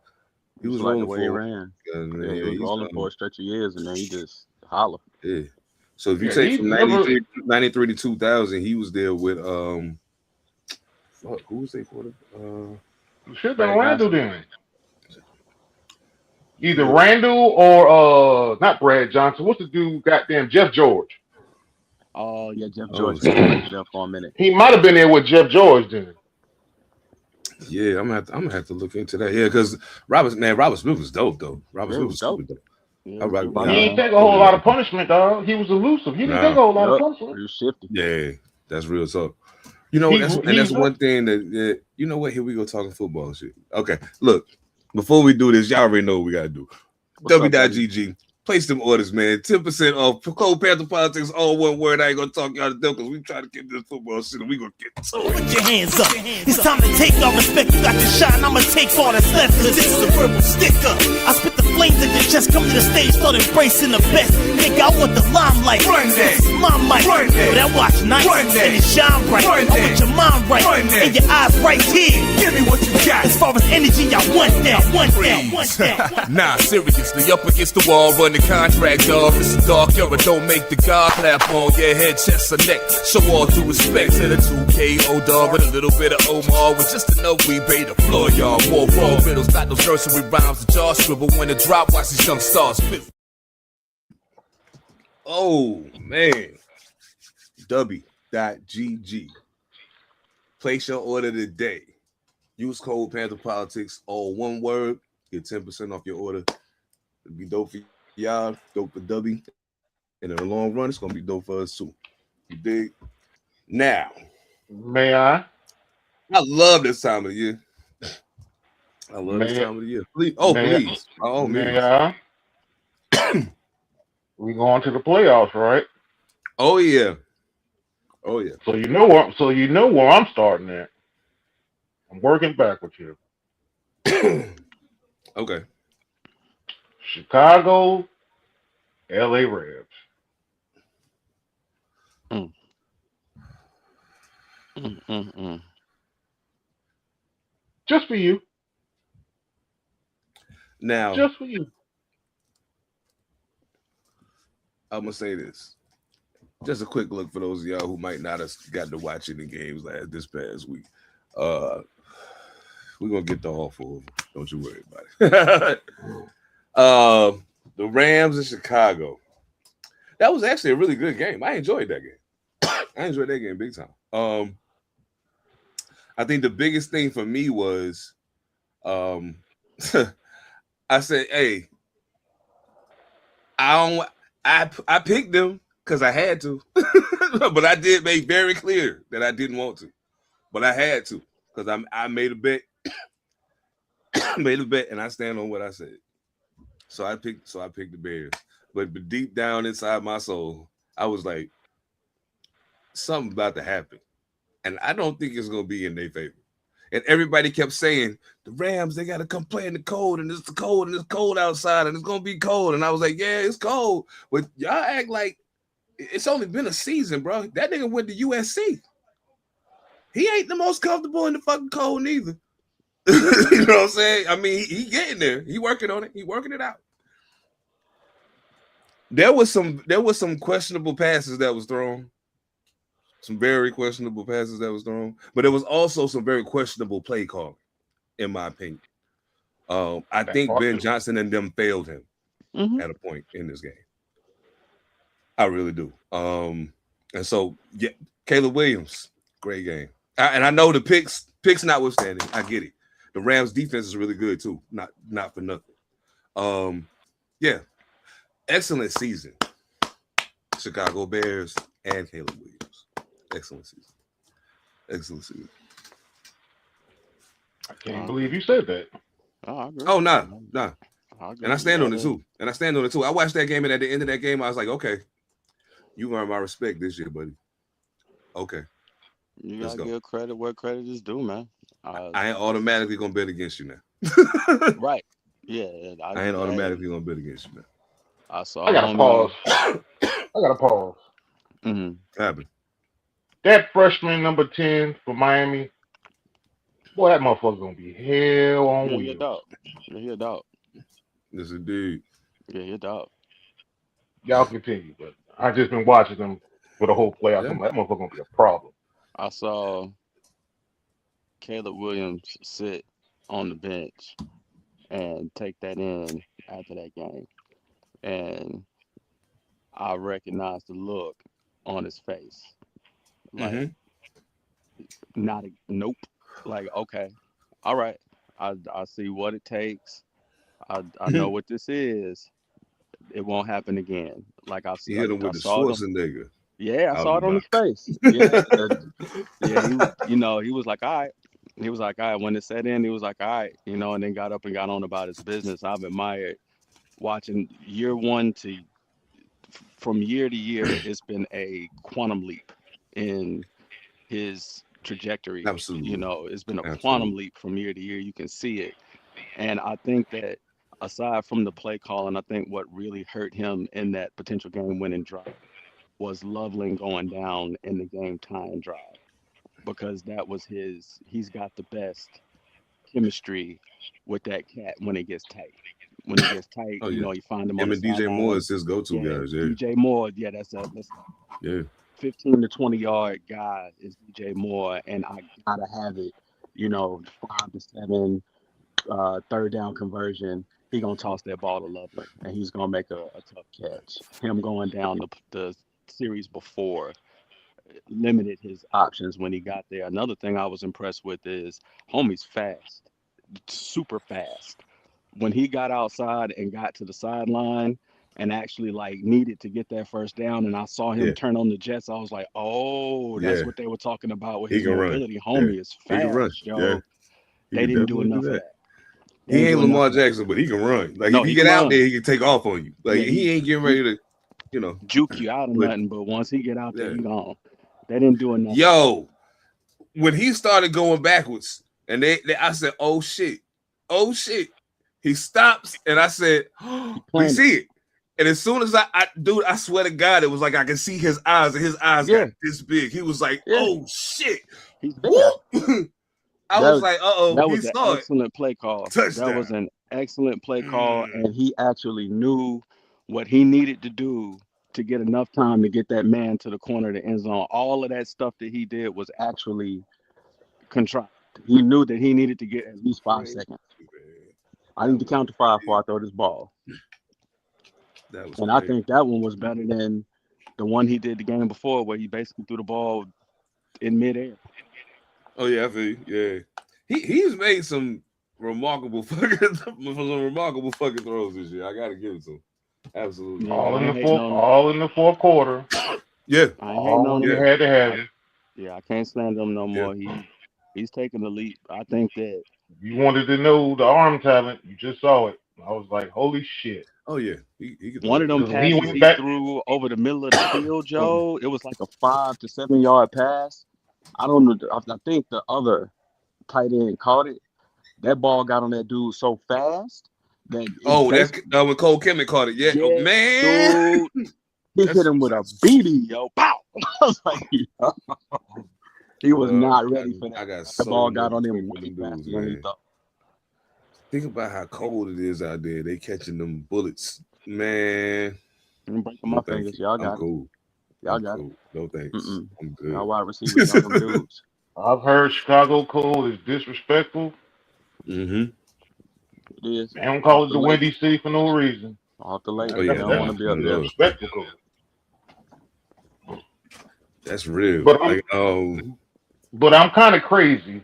He was like rolling the way he ran. Man, he was rolling for a stretch of years, and then he just holler. Yeah. So if you take from 93 to 2000, he was there with who was they for? Should have been Randall then. Either Randall or not Brad Johnson. What's the dude? Goddamn Jeff George. Oh yeah, Jeff George played there for a minute. He might have been there with Jeff George then. Yeah, I'm gonna have to look into that. Yeah, because Robert Smith was dope though. Robert Smith was super dope. Yeah, he didn't take a whole lot of punishment, dog. He was elusive. He didn't take a whole lot of punishment. He was shifty. Yeah, that's real talk. You know, that's one thing that you know what? Here we go talking football shit. Okay, look, before we do this, y'all already know what we gotta do. W.GG. Place them orders, man. 10% off. Cold Panther Politics, all one word. I ain't gonna talk y'all to death because we try to get this football shit and we gonna get to it. Put your hands up. It's time to take your respect. You got to shine. I'ma take all that's left. Cause this is a verbal sticker. I spit the flames at your chest. Come to the stage, start embracing the best. Nigga, I want the limelight. Run that. My mic. But I watch nights and it shine bright. I want your mind right and your eyes right here. Give me what you got. As far as energy, I want that. Nah, seriously, up against the wall, run the contract, dog. It's a dark era, don't make the God clap on your head, chest, or neck. Show all due respect to the 2KO dog with a little bit of Omar with just enough rebate to floor y'all. War raw riddles, got those nursery rhymes, the jaw scribble when the drop, watch these young stars spit. Oh man, W.GG. Place your order today. Use code Panther Politics, all one word. Get 10% off your order. It'll be dope for y'all, dope for W. And in the long run, it's gonna be dope for us too. You dig? Now, may I? I love this time of the year. I love this time of the year. Please, please. Oh, may I? We going to the playoffs, right? Oh yeah. Oh yeah. So you know where I'm starting at. I'm working back with you. Okay. Chicago, LA Rams. Mm, mm. Just for you. Now, Just for you. I'm gonna say this. Just a quick look for those of y'all who might not have got to watch any games this past week. Uh, we're gonna get the awful over. Don't you worry about it. The Rams in Chicago. That was actually a really good game. I enjoyed that game. I enjoyed that game big time. I think the biggest thing for me was, I said, "Hey, I picked them because I had to, but I did make very clear that I didn't want to, but I had to because I made a bet, and I stand on what I said. So I picked the Bears, but deep down inside my soul, I was like, something about to happen, and I don't think it's gonna be in their favor. And everybody kept saying, the Rams, they got to come play in the cold, and it's cold, and it's cold outside, and it's going to be cold. And I was like, yeah, it's cold. But y'all act like it's only been a season, bro. That nigga went to USC. He ain't the most comfortable in the fucking cold neither. You know what I'm saying? I mean, he getting there. He working on it. He working it out. There was some questionable passes that was thrown. Some very questionable passes that was thrown. But there was also some very questionable play calling, in my opinion. I think Ben Johnson and them failed him at a point in this game. I really do. And so, yeah, Caleb Williams, great game. And I know the picks notwithstanding, I get it. The Rams defense is really good too. Not for nothing. Yeah, excellent season. Chicago Bears and Caleb Williams. Excellent season. Excellent season. I can't believe you said that. Oh, nah. And I stand on it too. I watched that game, and at the end of that game, I was like, okay, you earned my respect this year, buddy. Okay. You gotta give credit where credit is due, man. I ain't automatically gonna bet against you now. Right. Yeah. I ain't automatically gonna bet against you now. I gotta pause. Mm-hmm. Happened. That freshman number 10 for Miami, boy, that motherfucker's gonna be hell on wheels. He a dog. Yes, indeed. Yeah, he a dog. Y'all continue, but I just been watching them for the whole playoffs. Yeah. That motherfucker gonna be a problem. I saw Caleb Williams sit on the bench and take that in after that game, and I recognized the look on his face. Like, not a nope. Like, okay, all right. I see what it takes. I know what this is. It won't happen again. Like I He hit him with the saw Schwarzenegger. Yeah, I saw it on his face. Yeah, he was like, all right. He was like, all right. When it set in, he was like, all right, and then got up and got on about his business. I've admired watching year one from year to year. It's been a quantum leap in his trajectory. Absolutely. It's been a quantum leap from year to year. You can see it. And I think that aside from the play calling, I think what really hurt him in that potential game-winning drive was Loveland going down in the game-tying drive, because that was he's got the best chemistry with that cat when it gets tight. When it gets tight, you find him on the sideline. DJ Moore is his go-to guys. Yeah. DJ Moore, that's 15 to 20-yard guy is DJ Moore, and I gotta have it. 5 to 7 third down conversion. He gonna toss that ball to Loveland, and he's gonna make a tough catch. Him going down the series before limited his options when he got there. Another thing I was impressed with is homie's fast, super fast. When he got outside and got to the sideline and actually needed to get that first down, and I saw him turn on the Jets, I was like, oh, that's what they were talking about with his mobility. Homie is fast, yo. Yeah. They didn't do enough of that. He ain't Lamar Jackson, but he can run. If he get out there, he can take off on you. He ain't getting ready to, juke you out of nothing. But once he get out there, he gone. They didn't do enough. Yo, when he started going backwards, and I said, oh shit. He stops, and I said, oh, we see it. And as soon as I swear to God, it was like I could see his eyes, and his eyes got this big. He was like, oh, shit. He's there. I was like, that he was an saw excellent play call. Touchdown. That was an excellent play call, and he actually knew what he needed to do to get enough time to get that man to the corner of the end zone. All of that stuff that he did was actually contrived. He knew that he needed to get at least 5 seconds. I need to count to 5 before I throw this ball. And I think that one was better than the one he did the game before, where he basically threw the ball in midair. Oh yeah, I feel you. Yeah. He's made some remarkable fucking throws this year. I gotta give it to him. Absolutely. Yeah, all in the fourth quarter. Yeah. I ain't hating on him. You had to have it. Yeah, I can't slander him no more. He's taking the leap. I think that you wanted to know the arm talent, you just saw it. I was like, holy shit. Oh yeah. One of them passes he threw over the middle of the field, Joe. It was like a 5 to 7 yard pass. I don't know. I think the other tight end caught it. That ball got on that dude so fast that when Cole Kemet caught it. Yeah, oh, man. Dude, he hit him with a BB, yo. Pow! I was like, he was not ready for that. The ball got on him way faster than he thought. Think about how cold it is out there. They catching them bullets, man. I'm breaking my fingers. Y'all got it. Y'all got it. No thanks. I'm good. Y'all wide receivers, y'all them dudes. I've heard Chicago cold is disrespectful. It is. They don't call it the Windy City for no reason. Off the lake. They don't want to be up there. Disrespectful. That's real. But I'm kind of crazy.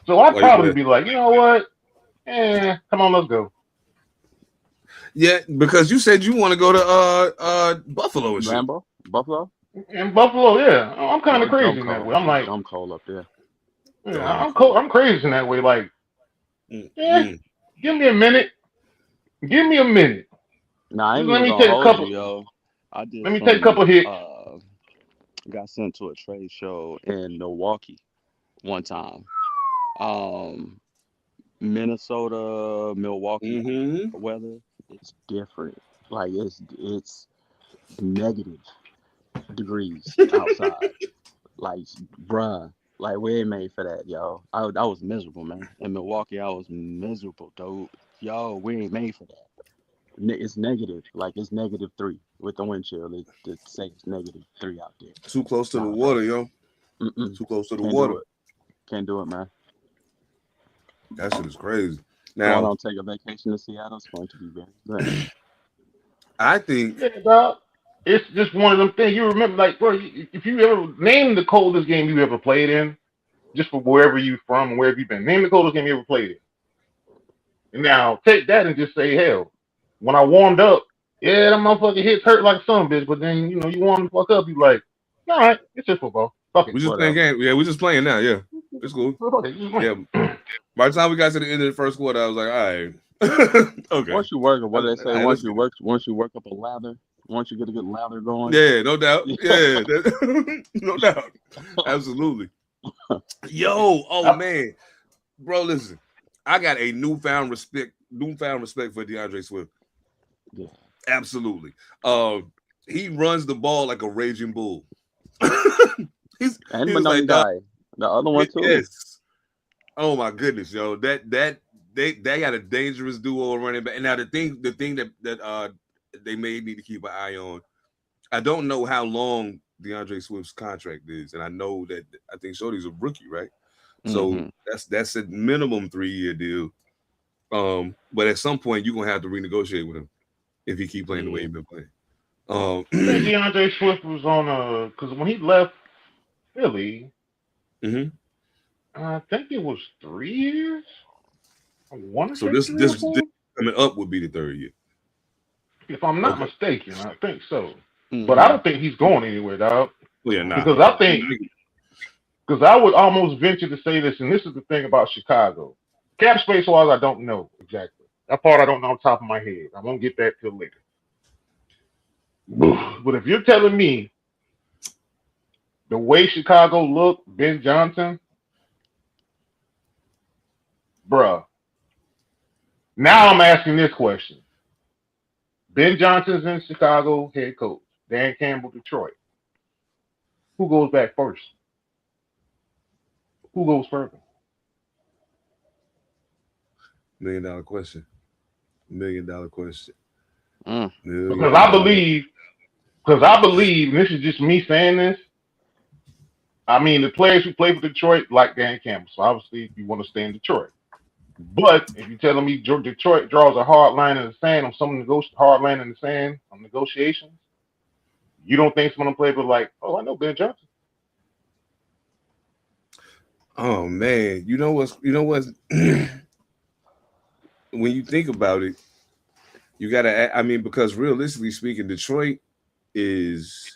So I'd probably be like, you know what? Come on, let's go. Yeah, because you said you want to go to Buffalo and shit. Rambo? Buffalo? In Buffalo, yeah. I'm kind of crazy in that way. I'm like, I'm cold up there. Yeah, I'm crazy in that way. Like, give me a minute. Nah, I ain't let me take a couple. Yo. Let me take a couple hits. Got sent to a trade show in Milwaukee one time. Minnesota, Milwaukee weather, it's different. Like it's negative degrees outside. Like, bruh, like we ain't made for that, yo. I was miserable, man. In Milwaukee, I was miserable, dude. Yo, we ain't made for that. It's negative, like it's -3 with the wind chill. It says -3 out there. Too close to the water, yo. Too close to the water. Can't do it, man. That shit is crazy. Now, I don't take a vacation to Seattle. It's going to be very good. I think it's just one of them things. You remember, like, bro, if you ever name the coldest game you ever played in, just for wherever you from and wherever you've been, name the coldest game you ever played in. And now take that and just say, hell, when I warmed up, that motherfucking hits hurt like some bitch, but then you warm the fuck up, you like, all right, it's just football. Fuck it. We just playing games. Yeah, we're just playing now. Yeah, it's cool. Yeah. By the time we got to the end of the first quarter, I was like, all right. Okay. Once you work, what do they say? Once you work up a lather, once you get a good lather going. Yeah, no doubt. Yeah, no doubt. Absolutely. Yo, man, bro, listen, I got a newfound respect for DeAndre Swift. Yeah, absolutely. He runs the ball like a raging bull. he's like guy. The other one too. Yes. Oh my goodness, yo. They got a dangerous duo running back. And now the thing that they may need to keep an eye on. I don't know how long DeAndre Swift's contract is, and I know that I think Shorty's a rookie, right? So that's a minimum 3-year deal. But at some point you're gonna have to renegotiate with him if he keep playing the way he's been playing. I think DeAndre Swift was on because when he left Philly, I think it was 3 years. I want to say this coming up would be the 3rd year, if I'm not mistaken. I think so, but I don't think he's going anywhere, dog. Well, yeah, nah. Because I would almost venture to say this, and this is the thing about Chicago. Cap space wise, I don't know exactly. That part I don't know on top of my head. I won't get that till later. But if you're telling me the way Chicago looked, Ben Johnson, bruh. Now I'm asking this question. Ben Johnson's in Chicago, head coach. Dan Campbell, Detroit. Who goes back first? Who goes further? $1 million question. $1 million question. Mm. Because I believe, and this is just me saying this. I mean, the players who play for Detroit like Dan Campbell. So obviously, you want to stay in Detroit. But if you're telling me Detroit draws a hard line in the sand on some hard line in the sand on negotiations, you don't think some of them players were like, oh, I know Ben Johnson. Oh man, you know what's when you think about it, you gotta. I mean, because realistically speaking, Detroit is.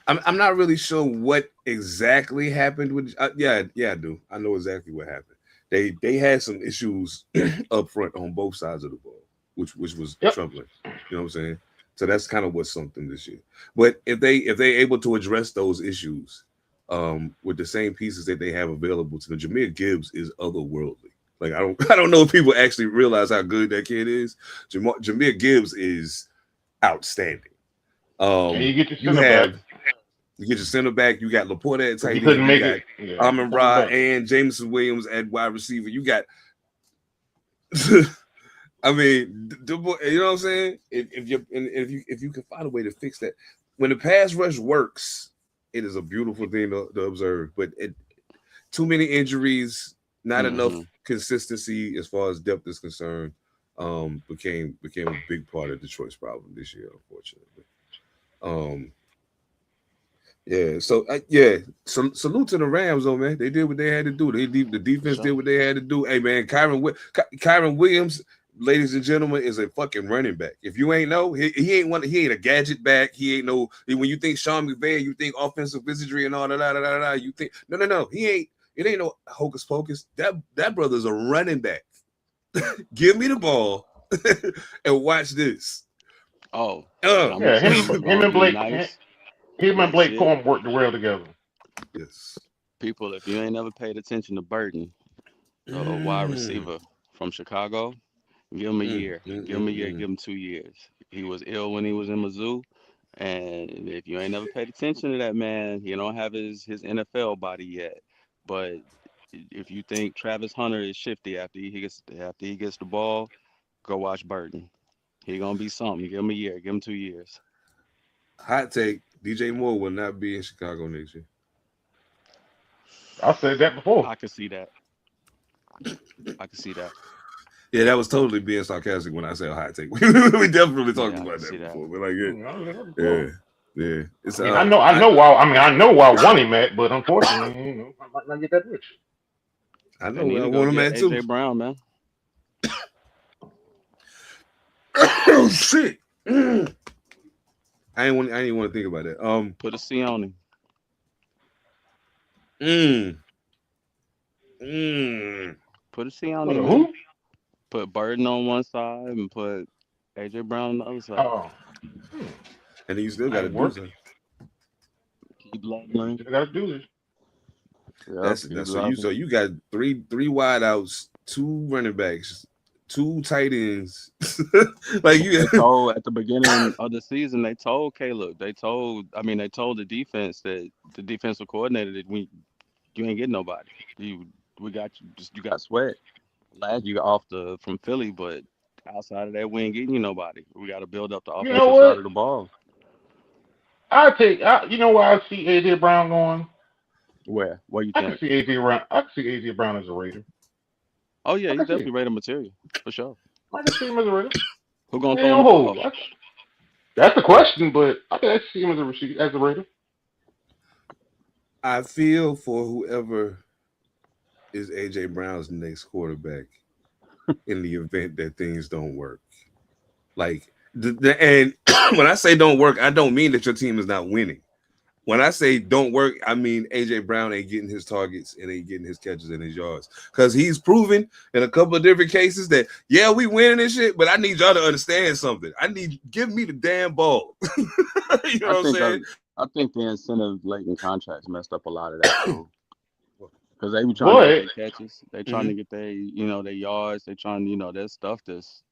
I'm not really sure what exactly happened with. Yeah, I do. I know exactly what happened. They had some issues up front on both sides of the ball, which was troubling. You know what I'm saying? So that's kind of what's something this year. But if they're able to address those issues with the same pieces that they have available to them, Jahmyr Gibbs is otherworldly. Like I don't know if people actually realize how good that kid is. Jahmyr Gibbs is outstanding. And you get your center back. You get your center back. You got Laporte at tight end. He couldn't make it. Amon-Ra and Jameson Williams at wide receiver. You got. I mean, you know what I'm saying? If you can find a way to fix that, when the pass rush works, it is a beautiful thing to observe. But too many injuries, not enough consistency as far as depth is concerned, became a big part of Detroit's problem this year, unfortunately. So salute to the Rams, though, man. They did what they had to do. The defense did what they had to do. Hey, man, Kyron Williams, ladies and gentlemen, is a fucking running back. If you ain't know, he ain't a gadget back. He ain't no. When you think Sean McVay, you think offensive wizardry and all that. You think no. He ain't. It ain't no hocus pocus. That brother's a running back. Give me the ball and watch this. Him and Blake. Nice. Him and Blake Corum worked well together. Yes. People, if you ain't never paid attention to Burton, a wide receiver from Chicago, give him a year. Give him 2 years. He was ill when he was in Mizzou. And if you ain't never paid attention to that man, he don't have his NFL body yet. But if you think Travis Hunter is shifty after he gets the ball, go watch Burton. He gonna be something. Give him a year. Give him 2 years. Hot take: DJ Moore will not be in Chicago next year. I said that before. I could see that. Yeah, that was totally being sarcastic when I said a hot take. We definitely talked about that before. But yeah. It's, I know why I want him at, but unfortunately, I might not get that rich. I know I want him at too. AJ Brown, man. Oh shit. I ain't want to think about that. Put a C on him. Put a C on him. Who? Put Burden on one side and put AJ Brown on the other side. Oh. And then you still got to do something. Keep leveling. You got to do this. So you got three wideouts, 2 running backs, 2 tight ends. Like you told at the beginning of the season, they told Caleb, they told the defense that the defensive coordinator that you ain't getting nobody. You got Sweat. Last you off from Philly, but outside of that, we ain't getting you nobody. We got to build up the offensive side of the ball. You know where I see AJ Brown going? Where? What you think? I can see AJ Brown as a Raider. Oh yeah, he's definitely Raider material for sure. I can see him as a Raider. Who gonna throw him the ball? That's the question, but I can see him as a Raider. I feel for whoever is AJ Brown's next quarterback in the event that things don't work. Like, and when I say don't work, I don't mean that your team is not winning. When I say don't work, I mean AJ Brown ain't getting his targets and ain't getting his catches and his yards. Because he's proven in a couple of different cases that, yeah, we winning and shit, but I need y'all to understand something. Give me the damn ball. You know what I'm saying? I think the incentive laden contracts messed up a lot of that too. because they were trying to get But their catches, they trying to get their their yards, they trying there's stuff that's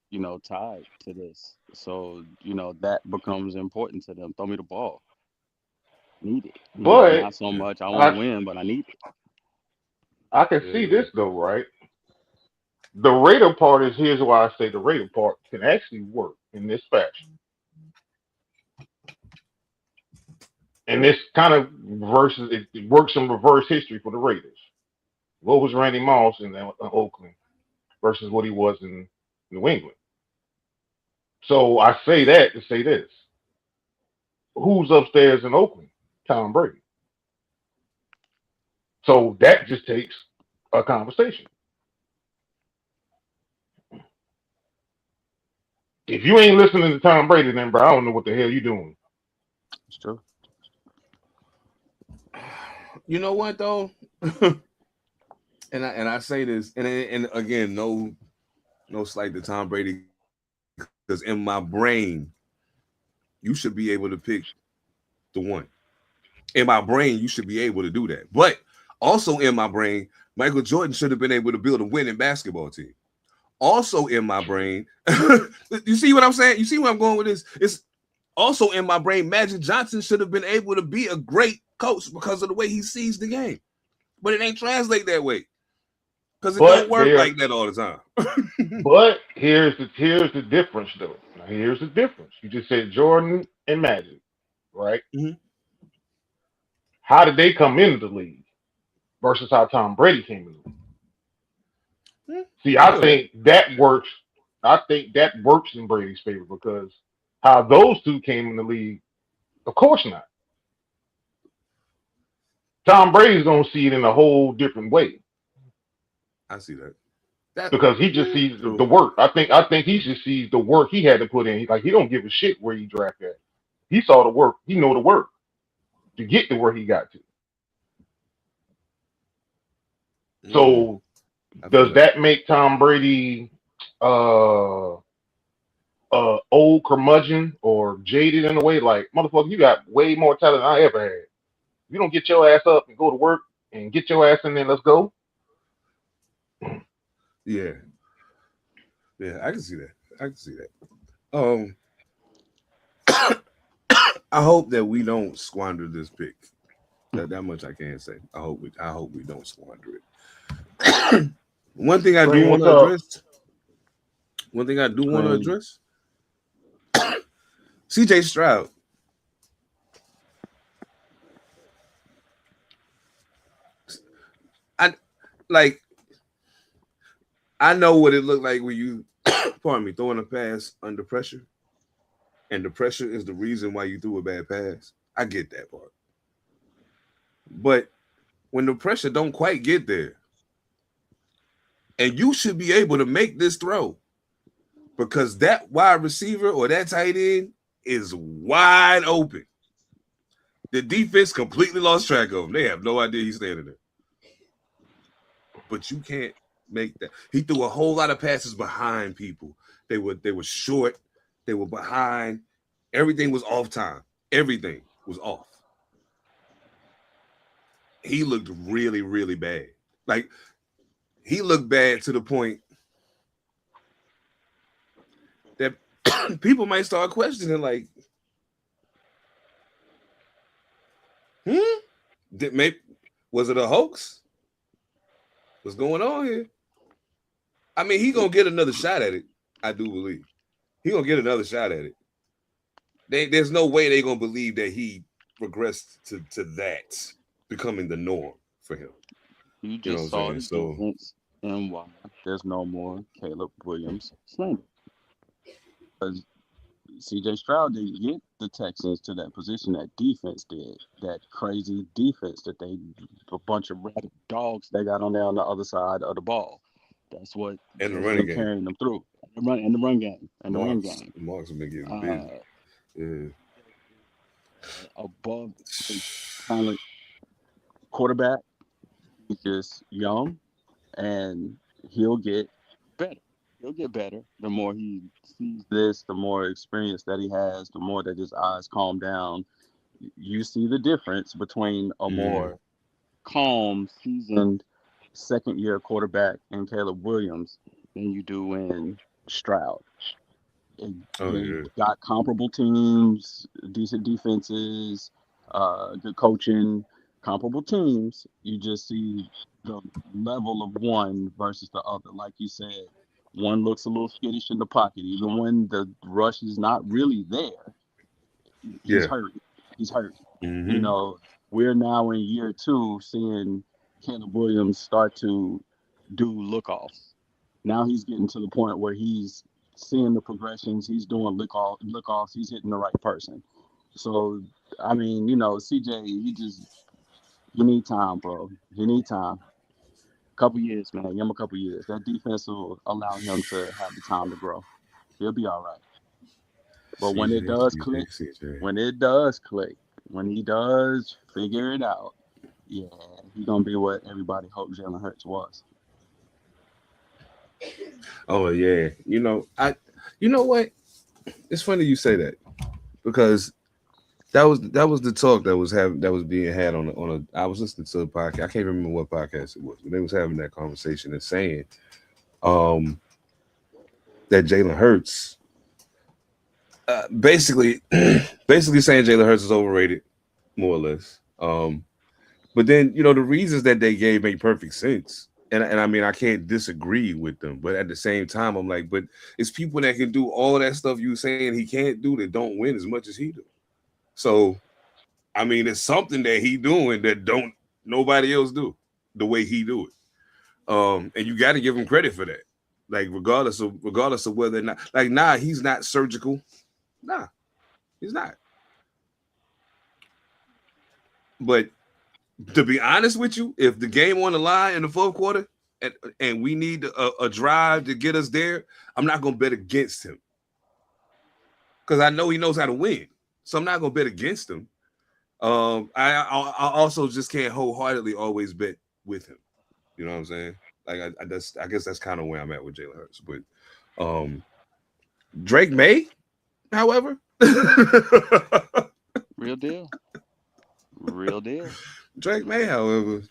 tied to this. So that becomes important to them. Throw me the ball, need it. but Not so much. I want to I win, but I need it. I can see Yeah. this though, right? The Raider part is here's why I say the Raider part can actually work in this fashion. And this kind of versus it works in reverse history for the Raiders. What was Randy Moss in Oakland versus what he was in New England? So I say that to say this: who's upstairs in Oakland? Tom Brady. So that just takes a conversation. If you ain't listening to Tom Brady, then bro, I don't know what the hell you doing. It's true. You know what though? and I say this, and again, no slight to Tom Brady, because in my brain, you should be able to pick the one. In my brain, you should be able to do that. But also in my brain, Michael Jordan should have been able to build a winning basketball team. Also in my brain, you see what I'm saying? You see where I'm going with this? It's also in my brain, Magic Johnson should have been able to be a great coach because of the way he sees the game. But it ain't translate that way. Because it don't But work there, like that all the time. but here's the difference though. Now here's the difference. You just said Jordan and Magic, right? Mhm. How did they come into the league versus how Tom Brady came in the league? See, I think that works. I think that works in Brady's favor because how those two came in the league, of course not. Tom Brady's gonna see it in a whole different way I see that. That because he just sees true. the work. I think he just sees the work he had to put in. Like he don't give a shit where he drafted at. He saw the work. He know the work to get to where he got to. So I feel does that. that make Tom Brady uh old curmudgeon or jaded in a way? Like motherfucker, you got way more talent than I ever had. If you don't get your ass up and go to work and get your ass in there, let's go. Yeah. Yeah, I can see that. I can see that. Um, I hope that we don't squander this pick. That much I can say. I hope we don't squander it. One thing I do Green, want what's to up? address. One thing I do want to Crazy. address. CJ Stroud. I like. I know what it looked like when you, pardon me, throwing a pass under pressure, and the pressure is the reason why you threw a bad pass. I get that part, but when the pressure don't quite get there, and you should be able to make this throw because that wide receiver or that tight end is wide open. The defense completely lost track of him. They have no idea he's standing there. But you can't make that. He threw a whole lot of passes behind people. They were short. They were behind. Everything was off time. Everything was off. He looked really, really bad. Like he looked bad to the point that people might start questioning, like, maybe was it a hoax? What's going on here? I mean, he gonna get another shot at it. I do believe he gonna get another shot at it. There's no way they gonna believe that he regressed to that becoming the norm for him. You You know what just I'm saw saying? the So difference in why there's no more Caleb Williams slander. Because CJ Stroud didn't get the Texans to that position that defense did. That crazy defense that a bunch of rabid dogs they got on there on the other side of the ball. That's what and the has running been game, carrying them through. The run game. And the run game. Marks have been getting busy. Uh, Yeah. above talent quarterback. He's just young and he'll get better. He'll get better. The more he sees this, the more experience that he has, the more that his eyes calm down. You see the difference between a Mm. more calm, seasoned second year quarterback in Caleb Williams than you do in Stroud. Oh They yeah. got comparable teams, decent defenses, good coaching, comparable teams. You just see the level of one versus the other. Like you said, one looks a little skittish in the pocket, even when the rush is not really there. He's Yeah. hurt. He's hurt. You Mm-hmm. know, we're now in year two seeing Caleb Williams start to do look-offs. Now he's getting to the point where he's seeing the progressions. He's doing look-offs. He's hitting the right person. So, I mean, CJ, you need time, bro. You need time. Couple years, man. Give him a couple years. That defense will allow him to have the time to grow. He'll be all right. But when it CJ, does CJ, click, CJ. when it does click, when he does figure it out, yeah, he's gonna be what everybody hoped Jalen Hurts was. Oh yeah. You know what? It's funny you say that because that was the talk that was being had on a I was listening to a podcast. I can't remember what podcast it was, but they was having that conversation and saying um that Jalen Hurts basically basically saying Jalen Hurts is overrated, more or less. But then the reasons that they gave make perfect sense. And I mean I can't disagree with them, but at the same time I'm like, but it's people that can do all that stuff you saying he can't do that don't win as much as he do. So I mean, it's something that he doing that don't nobody else do the way he do it. And you got to give him credit for that. Like regardless of whether or not, like, nah, he's not surgical. Nah, he's not. But to be honest with you, if the game on the line in the fourth quarter and we need a drive to get us there, I'm not gonna bet against him because I know he knows how to win. So I'm not gonna bet against him. I also just can't wholeheartedly always bet with him. You know what I'm saying? Like I guess that's kind of where I'm at with Jalen Hurts. But um, Drake May, however, Real deal. Real deal. Drake May, however,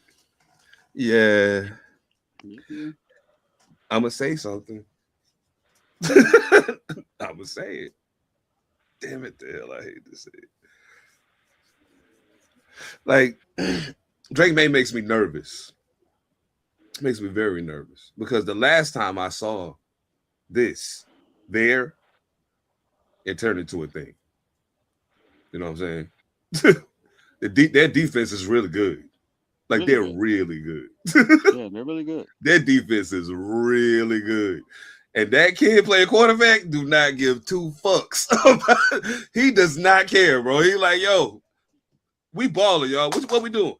yeah, Yeah. I'm gonna say something. I'm gonna say it. Damn it, the hell I hate to say it. Like Drake May makes me nervous. Makes me very nervous because the last time I saw this there, it turned into a thing. You know what I'm saying? Their defense is really good. Like Really they're good. really good. Yeah, they're really good. Their defense is really good. And that kid playing quarterback do not give two fucks. He does not care, bro. He like, yo, we balling, y'all. What we doing?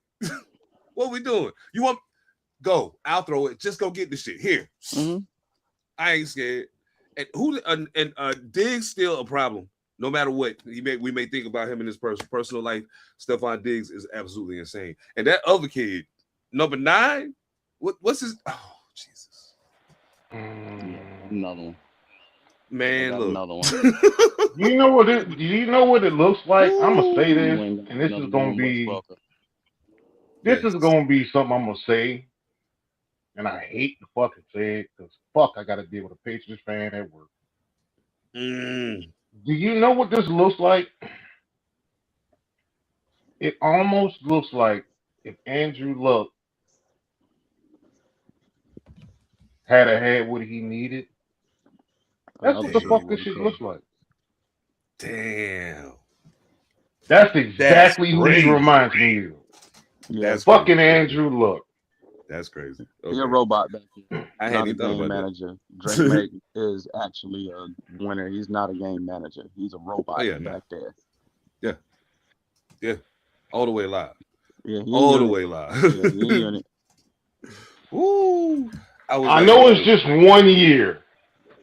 What we doing? You want go? I'll throw it. Just go get the shit here. Mm-hmm. I ain't scared. And Diggs still a problem. No matter what we may think about him in his personal life, Stephon Diggs is absolutely insane. And that other kid, number 9, what's his? Oh Jesus, Yeah, another one. man, look. Another one. You know what it? Do you know what it looks like? I'm gonna say You this, ain't got and this another is gonna one Wes be Welker. Yes. something I'm gonna say, and I hate to fucking say it because fuck, I gotta deal with a Patriots fan at work. Mm. Do you know what this looks like? It almost looks like if Andrew Luck had what he needed. That's Another what the Super fuck Damn. this Bowl shit appearance. looks like. Damn. That's That's exactly who he crazy. reminds me of. Yeah, That's Fucking crazy. Andrew Luck. That's crazy. he a Okay. robot back there. I hadn't Not a even thought game about that. manager. Drake May is actually a winner. He's not a game manager. He's a Oh robot yeah, nah. back there. Yeah. Yeah. All the way live. Yeah, he in All the unit. way Yeah, he in live. unit. Woo. I was I like, know it's yo, just 1 year,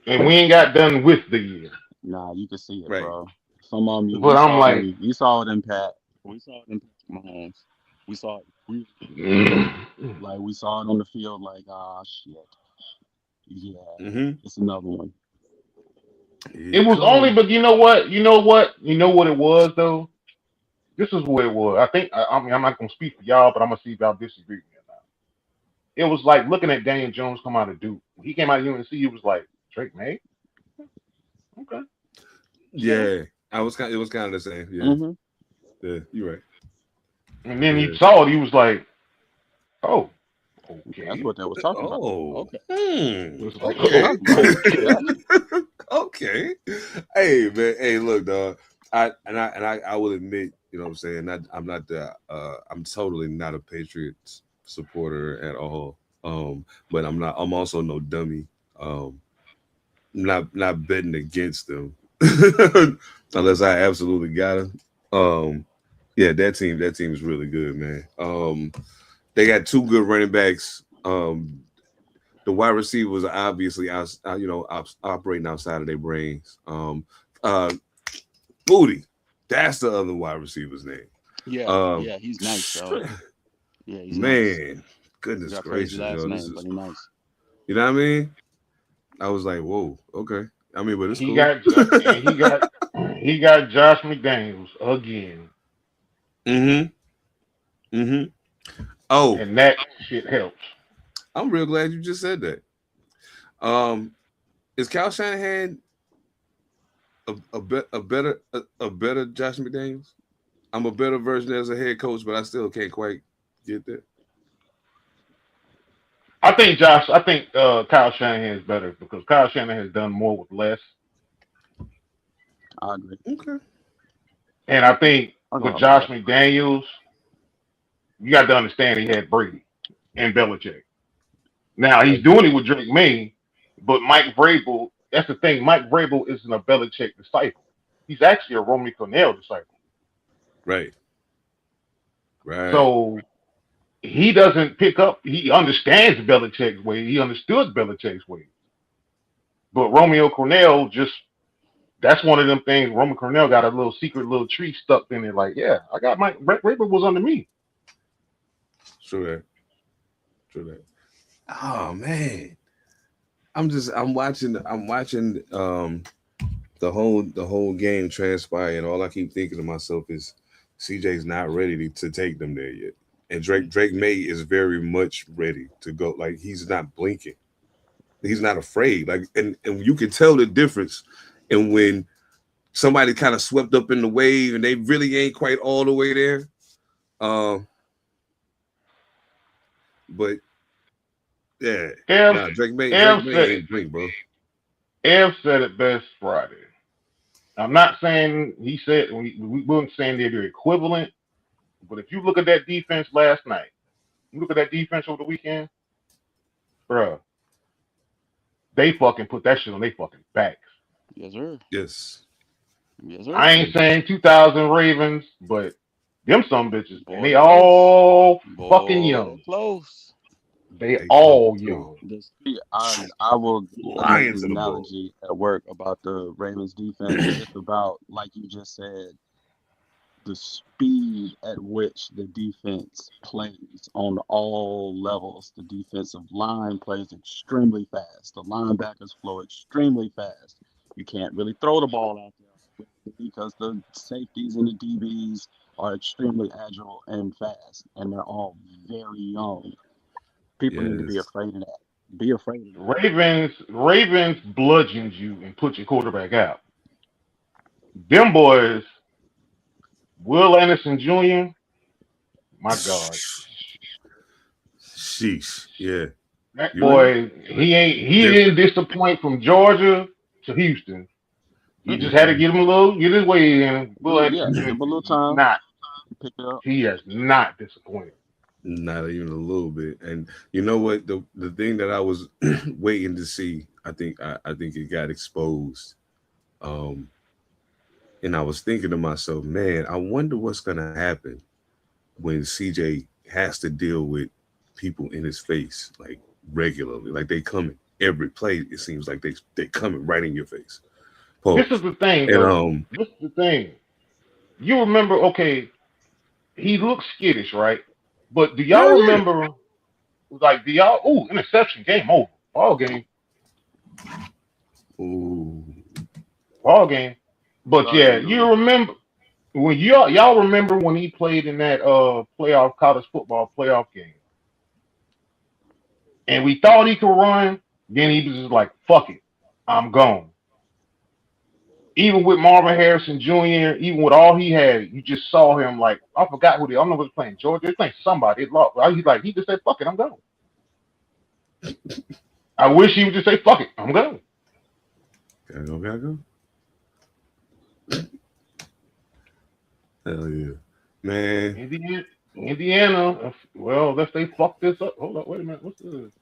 and we ain't got done with the year. Nah, you can see it, right. bro. Some of them But I'm like, you saw it in Pat. We saw it in Patrick Mahomes. We saw it. Like we saw it on the field. Like, ah, shit. Yeah, Mm-hmm. it's another one. Here it it was only, comes. but you know what? You know what it was though. This is what it was. I think. I mean, I'm not gonna speak for y'all, but I'm gonna see if y'all disagree with me or not. it was like looking at Daniel Jones come out of Duke. When he came out of UNC, it was like Drake May. Okay. Yeah, I was kind. It was kind of the same. Yeah, Mm-hmm. yeah, you're right. And then he Yeah. saw it, he was like, oh, That's okay. what they was talking about. Oh, Okay. It was like, okay, okay. okay. Hey man, hey, look, dog. I will admit, you know what I'm saying. I'm not the. I'm totally not a Patriots supporter at all. But I'm not. I'm also no dummy. Not betting against them unless I absolutely got them. Yeah, that team is really good, man. They got two good running backs. The wide receivers are obviously operating outside of their brains. Uh, Booty, that's the other wide receiver's name. Yeah, Um, yeah, he's nice, though. Yeah, he's nice. man, He goodness got crazy gracious, last yo, this name, but is, he's nice. you know what I mean? I was like, whoa, okay. I mean, but it's He cool. got and he got Josh McDaniels again, Mm-hmm. Mm-hmm. Oh, and that shit helps. I'm real glad you just said that. Um, is Kyle Shanahan a better Josh McDaniels? I'm a better version as a head coach, but I still can't quite get there. I think Kyle Shanahan is better because Kyle Shanahan has done more with less, I agree. Okay. and I think I'll go with out with Josh that. McDaniels, you got to understand he had Brady and Belichick. Now he's doing it with Drake May, but Mike Vrabel. That's the thing. Mike Vrabel isn't a Belichick disciple. He's actually a Romy Cornell disciple. Right. Right. So he doesn't pick up. He understands Belichick's way. He understood Belichick's way. But Romeo Cornell just that's one of them things. Romeo Cornell got a little secret little tree stuck in it. Like, yeah, I got my Vrabel was under me. True that. True that. Oh man. I'm watching the whole game transpire, and all I keep thinking to myself is CJ's not ready to take them there yet. And Drake May is very much ready to go. Like he's not blinking. He's not afraid. Like and you can tell the difference. And when somebody kind of swept up in the wave and they really ain't quite all the way there. Um, but yeah, Ev, nah, Drake Ev May said ain't blink, bro. Ev said it best Friday. I'm not saying he said we weren't saying they're equivalent, but if you look at that defense last night, you look at that defense over the weekend, bro, they fucking put that shit on their fucking backs. Yes, sir. Yes. Yes, sir. I ain't saying 2000 Ravens, but them some bitches, and Boy, they they close. all fucking Boy, they young. close. They They close all too. young. I will use Lions the in the bowl. analogy at work about the Ravens defense. It's about, like you just said, the speed at which the defense plays on all levels. The defensive line plays extremely fast. The linebackers flow extremely fast. You can't really throw the ball out there because the safeties and the DBs are extremely agile and fast, and they're all very young. People need to be Yes. afraid of that. Be afraid of that. Ravens bludgeons you and put your quarterback out. Them boys, Will Anderson Jr., my God. Sheesh. Yeah. That You right. boy, he didn't Different. disappoint from Georgia to Houston. You just had to Mm-mm. Mm-mm. get his way in. Will Yeah, Anderson give him a Jr. little is time, not. pick it up. He has not disappointed. Not even a little bit. And you know what? The thing that I was waiting to see, I think it got exposed. Um, and I was thinking to myself, man, I wonder what's gonna happen when CJ has to deal with people in his face like regularly. Like they coming every play, it seems like they coming right in your face. This Pause. is the thing, And though. This is the thing. You remember? Okay, he looks skittish, right? But do y'all hell yeah. remember? Like, do y'all? Ooh, interception, game over, Ooh. ball game. But yeah, you Hallelujah. remember when y'all remember when he played in that playoff college football playoff game? and we thought he could run. Then he was just like, "Fuck it, I'm gone." Even with Marvin Harrison Jr., even with all he had, you just saw him like, I forgot who they. I don't know who was playing. Georgia, they playing somebody. It lost. He just said, "Fuck it, I'm gone." I wish he would just say, "Fuck it, I'm gone." Gotta go. Hell yeah, man. Indiana. Well, let's say fuck this up. Hold on, wait a minute. What's this?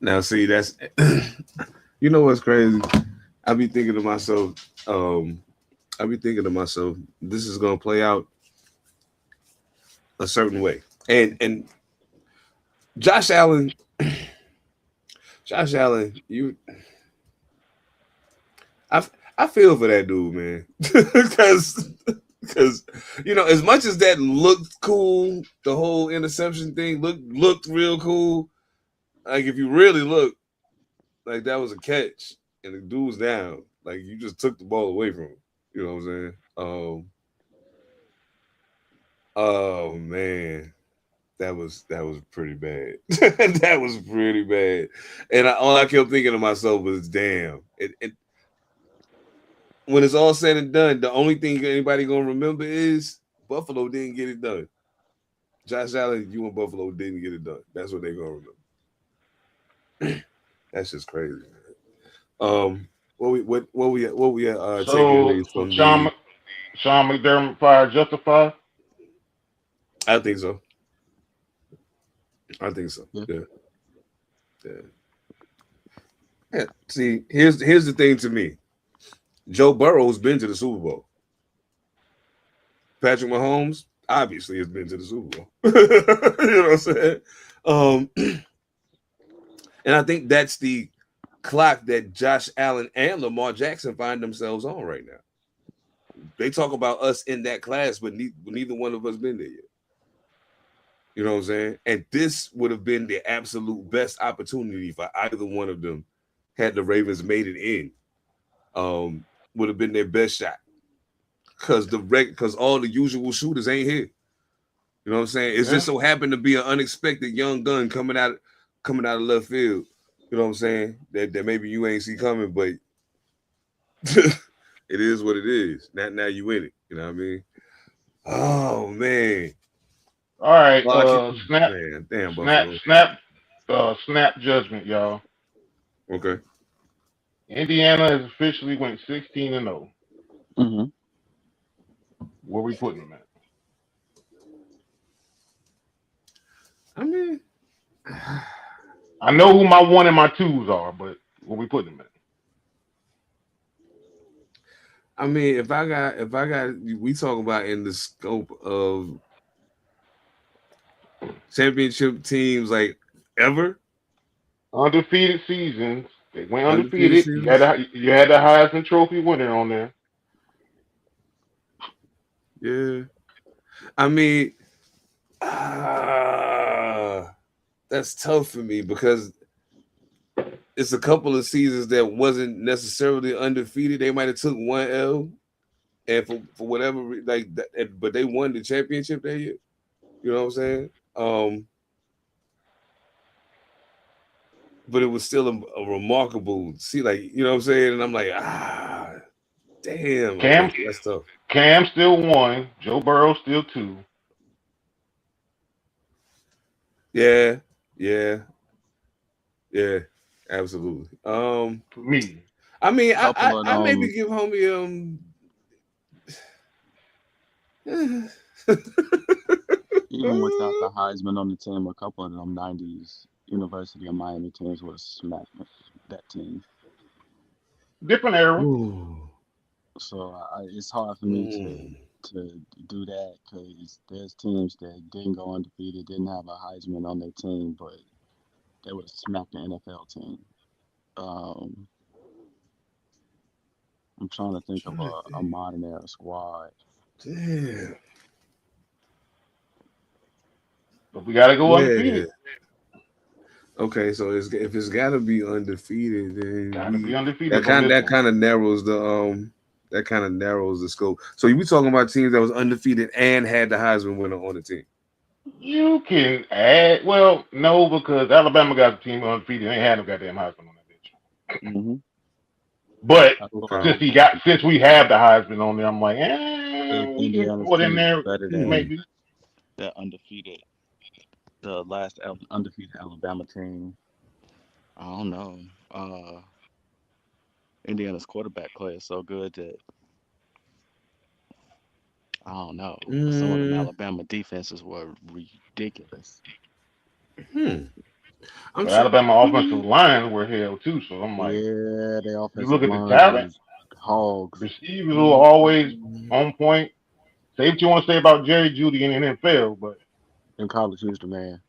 Now, see, that's you know what's crazy? I be thinking to myself, this is gonna play out a certain way, and Josh Allen, you. I feel for that dude, man, because you know, as much as that looked cool, the whole interception thing looked real cool. Like if you really look, like that was a catch and the dude's down. Like you just took the ball away from him. You know what I'm saying? Oh man, that was pretty bad. That was pretty bad. And all I kept thinking to myself was, damn. It when it's all said and done, the only thing anybody gonna remember is Buffalo didn't get it done. Josh Allen, you and Buffalo didn't get it done. That's what they're gonna remember. That's just crazy. What we taking So from Sean McDermott fired justified. I think so. Yeah. Yeah. See, here's the thing to me. Joe Burrow's been to the Super Bowl. Patrick Mahomes obviously has been to the Super Bowl. You know what I'm saying? And I think that's the clock that Josh Allen and Lamar Jackson find themselves on right now. They talk about us in that class, but neither one of us been there yet. You know what I'm saying? And this would have been the absolute best opportunity for either one of them had the Ravens made it in. Would have been their best shot. Because all the usual shooters ain't here. You know what I'm saying? It's just so happened to be an unexpected young gun coming out of left field. You know what I'm saying? That maybe you ain't see coming, but it is what it is. Now you in it. You know what I mean? Oh man. All right. Snap. Man, damn Buffalo. Snap judgment, y'all. Okay. Indiana has officially went 16-0. Mm-hmm. Where we putting them at? I mean, I know who my 1 and my 2s are, but where we putting them at? I mean, if I got, we talk about in the scope of championship teams like ever. Undefeated seasons. They went Undefeated undefeated. You had the Heisman Trophy winner on there. Yeah. I mean, that's tough for me because it's a couple of seasons that wasn't necessarily undefeated. They might have took 1 L, and for whatever like that, but they won the championship that year. You know what I'm saying? But it was still a remarkable see, like you know what I'm saying. And I'm like, damn, that's tough. Cam still 1. Joe Burrow still 2. Yeah, absolutely. For me, I mean, Couple of I maybe them. give homie Even without the Heisman on the team, a couple of them 90s University of Miami teams would have smacked that team. different era. Ooh. So it's hard for me to do that because there's teams that didn't go undefeated, didn't have a Heisman on their team, but they would have smacked the NFL team. I'm trying to think of a modern era squad. Damn. But we gotta go undefeated. Okay, so if it's got to be undefeated, then Gotta be undefeated. that kind of narrows the scope. So you be talking about teams that was undefeated and had the Heisman winner on the team. You can add. Well, no, because Alabama got the team undefeated. They ain't had no goddamn Heisman on that bitch. Mm-hmm. But That's Okay. fine. since we have the Heisman on there, I'm like, If we can Indiana's throw it in team is there better than maybe. that the last undefeated Alabama team, I don't know. Uh, Indiana's quarterback play is so good that I don't know. Some of them Mm, Alabama defenses were ridiculous. hmm. I'm But sure. Alabama offensive line were hell too. So I'm like, Yeah, their you offensive look at the line talent, was hogs. receivers were always Mm, on point. Say what you want to say about Jerry Judy in the NFL, but In college, he was the man.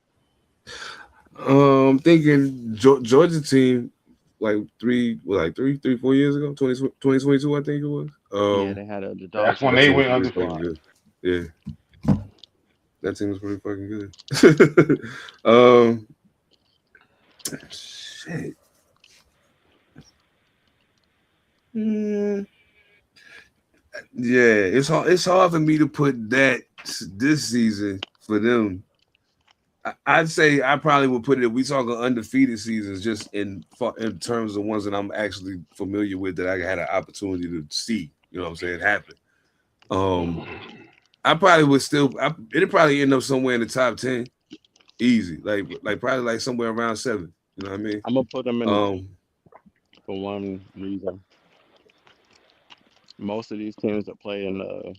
thinking Georgia team like 4 years ago, 2022, I think it was. Yeah, they had the dog that's when That tails they team on was went their pretty fucking squad. undefeated. good. Yeah, that team was pretty fucking good. um, shit. Mm, yeah, it's hard for me to put that this season for them. I'd say I probably would put it if we talking undefeated seasons, just in terms of ones that I'm actually familiar with that I had an opportunity to see. You know what I'm saying? Happen. Um, I probably would still. It'd probably end up somewhere in the top 10, easy. Like probably like somewhere around 7. You know what I mean? I'm gonna put them in the Um, for one reason. Most of these teams that play in the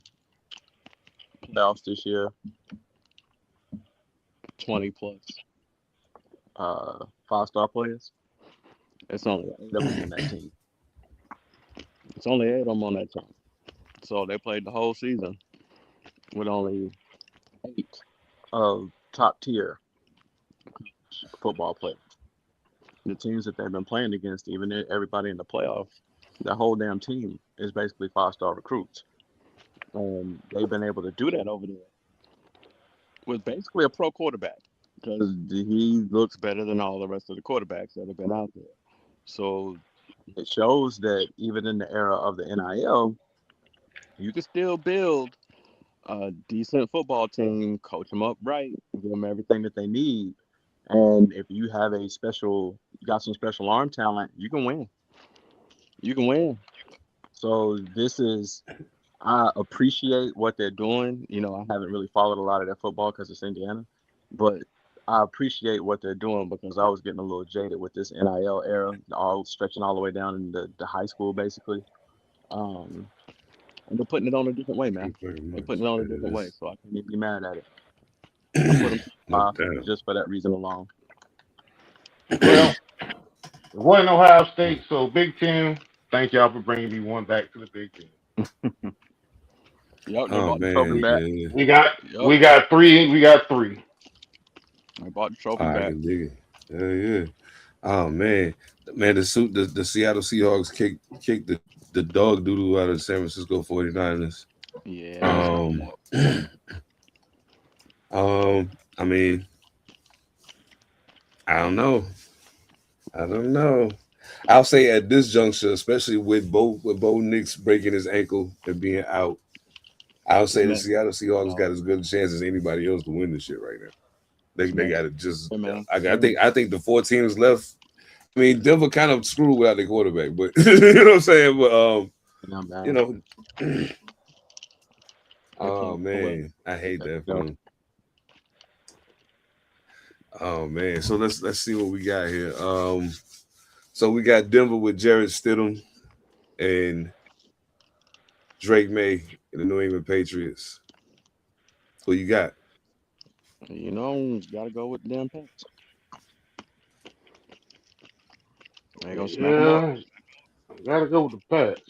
playoffs this year, 20 plus 5-star players. It's only 8 of them on that team. It's only 8 of them on that team. So they played the whole season with only 8 of top tier football players. The teams that they've been playing against, even everybody in the playoffs, the whole damn team is basically 5-star recruits. And they've been able to do that over there with basically a pro quarterback because he looks better than all the rest of the quarterbacks that have been out there. So it shows that even in the era of the NIL, you can still build a decent football team, coach them up right, give them everything that they need. And if you have you got some special arm talent, you can win. You can win. So I appreciate what they're doing. You know, I haven't really followed a lot of their football because it's Indiana, but I appreciate what they're doing because I was getting a little jaded with this NIL era, all stretching all the way down in the high school, basically. Um, and they're putting it on a different way, man. pretty They're much putting it on a it different way, is. so I can't even be mad at it. I put them No top 5 doubt. just for that reason alone. Well, it wasn't Ohio State, so Big Ten. Thank y'all for bringing me one back to the Big Ten. Yep, they Oh bought the trophy man, back. yeah. We got Yep, we got three. We got three. they bought the trophy I back. can dig it. Yeah. Oh man, the Seattle Seahawks kicked the dog doodle out of the San Francisco 49ers. Yeah, they fucked Um, up. I mean, I don't know. I don't know. I'll say at this juncture, especially with Bo Nix breaking his ankle and being out, I'll say the Man, Seattle Seahawks no, got as good a chance as anybody else to win this shit right now. They man, got to just. hey, man. I think the 4 teams left. I mean, Denver kind of screwed without their quarterback, but you know what I'm saying. But And I'm you down. know, They oh played so well. man, I hate That, that you for know, them. Oh man, so let's see what we got here. So we got Denver with Jarrett Stidham and Drake May in the New England Patriots. Who you got? gotta go with the damn Pats. They gonna smack them up. Yeah, gotta go with the Pats.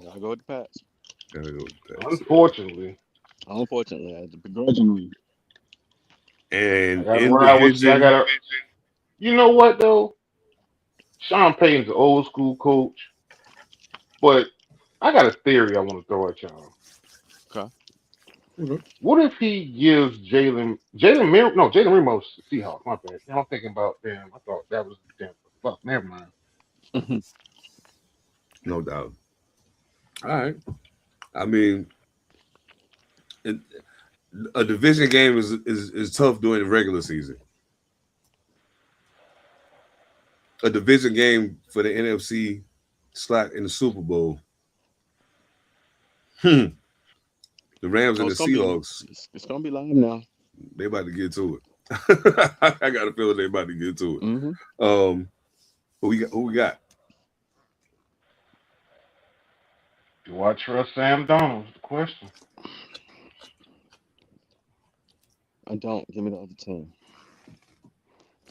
Gotta go with the Pats. Gotta go with the Pats. Unfortunately, Unfortunately, begrudgingly. I And gotta in ride with you. I division, gotta. You know what though? Sean Payton's an old school coach, but I got a theory I want to throw at y'all. Okay. What if he gives Jalen Ramos Seahawks? My bad. I'm thinking about damn. I thought that was Denver. Fuck, never mind. no doubt. All right. I mean, it, A division game is tough during the regular season. A division game for the NFC slot in the Super Bowl. The Rams and the Seahawks. It's gonna be live now. They about to get to it. I got a feeling they about to get to it. Mm-hmm. Who we got? Do I trust Sam Darnold? Is the question. I don't. Give me the other team.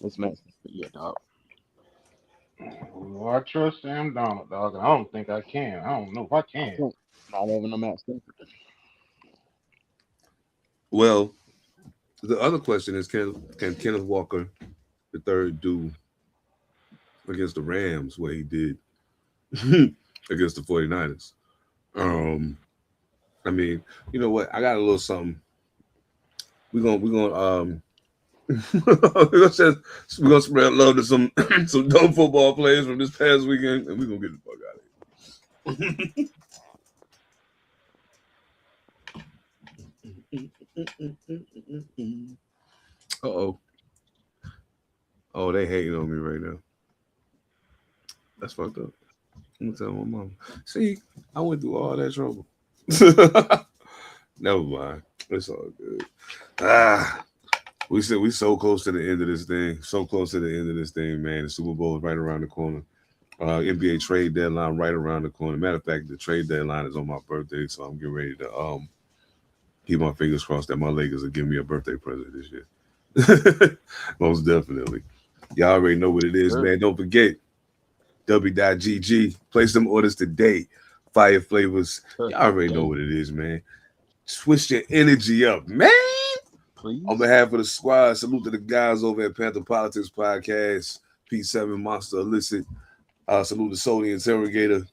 It's Matt. Yeah, dog. Do I trust Sam Darnold, dog? I don't think I can. I don't know if I can. Not even a Matt Stafford. Well, the other question is, can Kenneth Walker III do against the Rams what he did against the 49ers? I mean, you know what? I got a little something. We're gonna spread love to some dope football players from this past weekend, and we're gonna get the fuck out of here. Uh-oh. Oh, they hating on me right now. That's fucked up. I'm gonna tell my mom. See, I went through all that trouble. Never mind. It's all good. We said we so close to the end of this thing. So close to the end of this thing, man. The Super Bowl is right around the corner. NBA trade deadline right around the corner. Matter of fact, the trade deadline is on my birthday, so I'm getting ready to keep my fingers crossed that my Lakers will give me a birthday present this year. Most definitely. Y'all already know what it is, man. Don't forget, W.GG. Place some orders today. Fire flavors. Y'all already know what it is, man. Switch your energy up, man. Please. On behalf of the squad, salute to the guys over at Panther Politics Podcast, P7 Monster Illicit. Salute to Soul the Interrogator.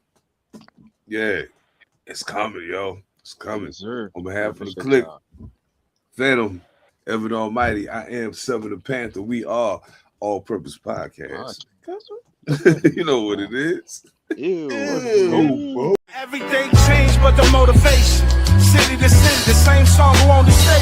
Yeah, it's coming, yo. It's coming. Yes, sir. On behalf of the clique, Phantom, Evan Almighty, I am Seven Da Panther. We are All Purpose Podcast. You know what it is. Ew. Everything changed but the motivation. City to city, the same song on the stage.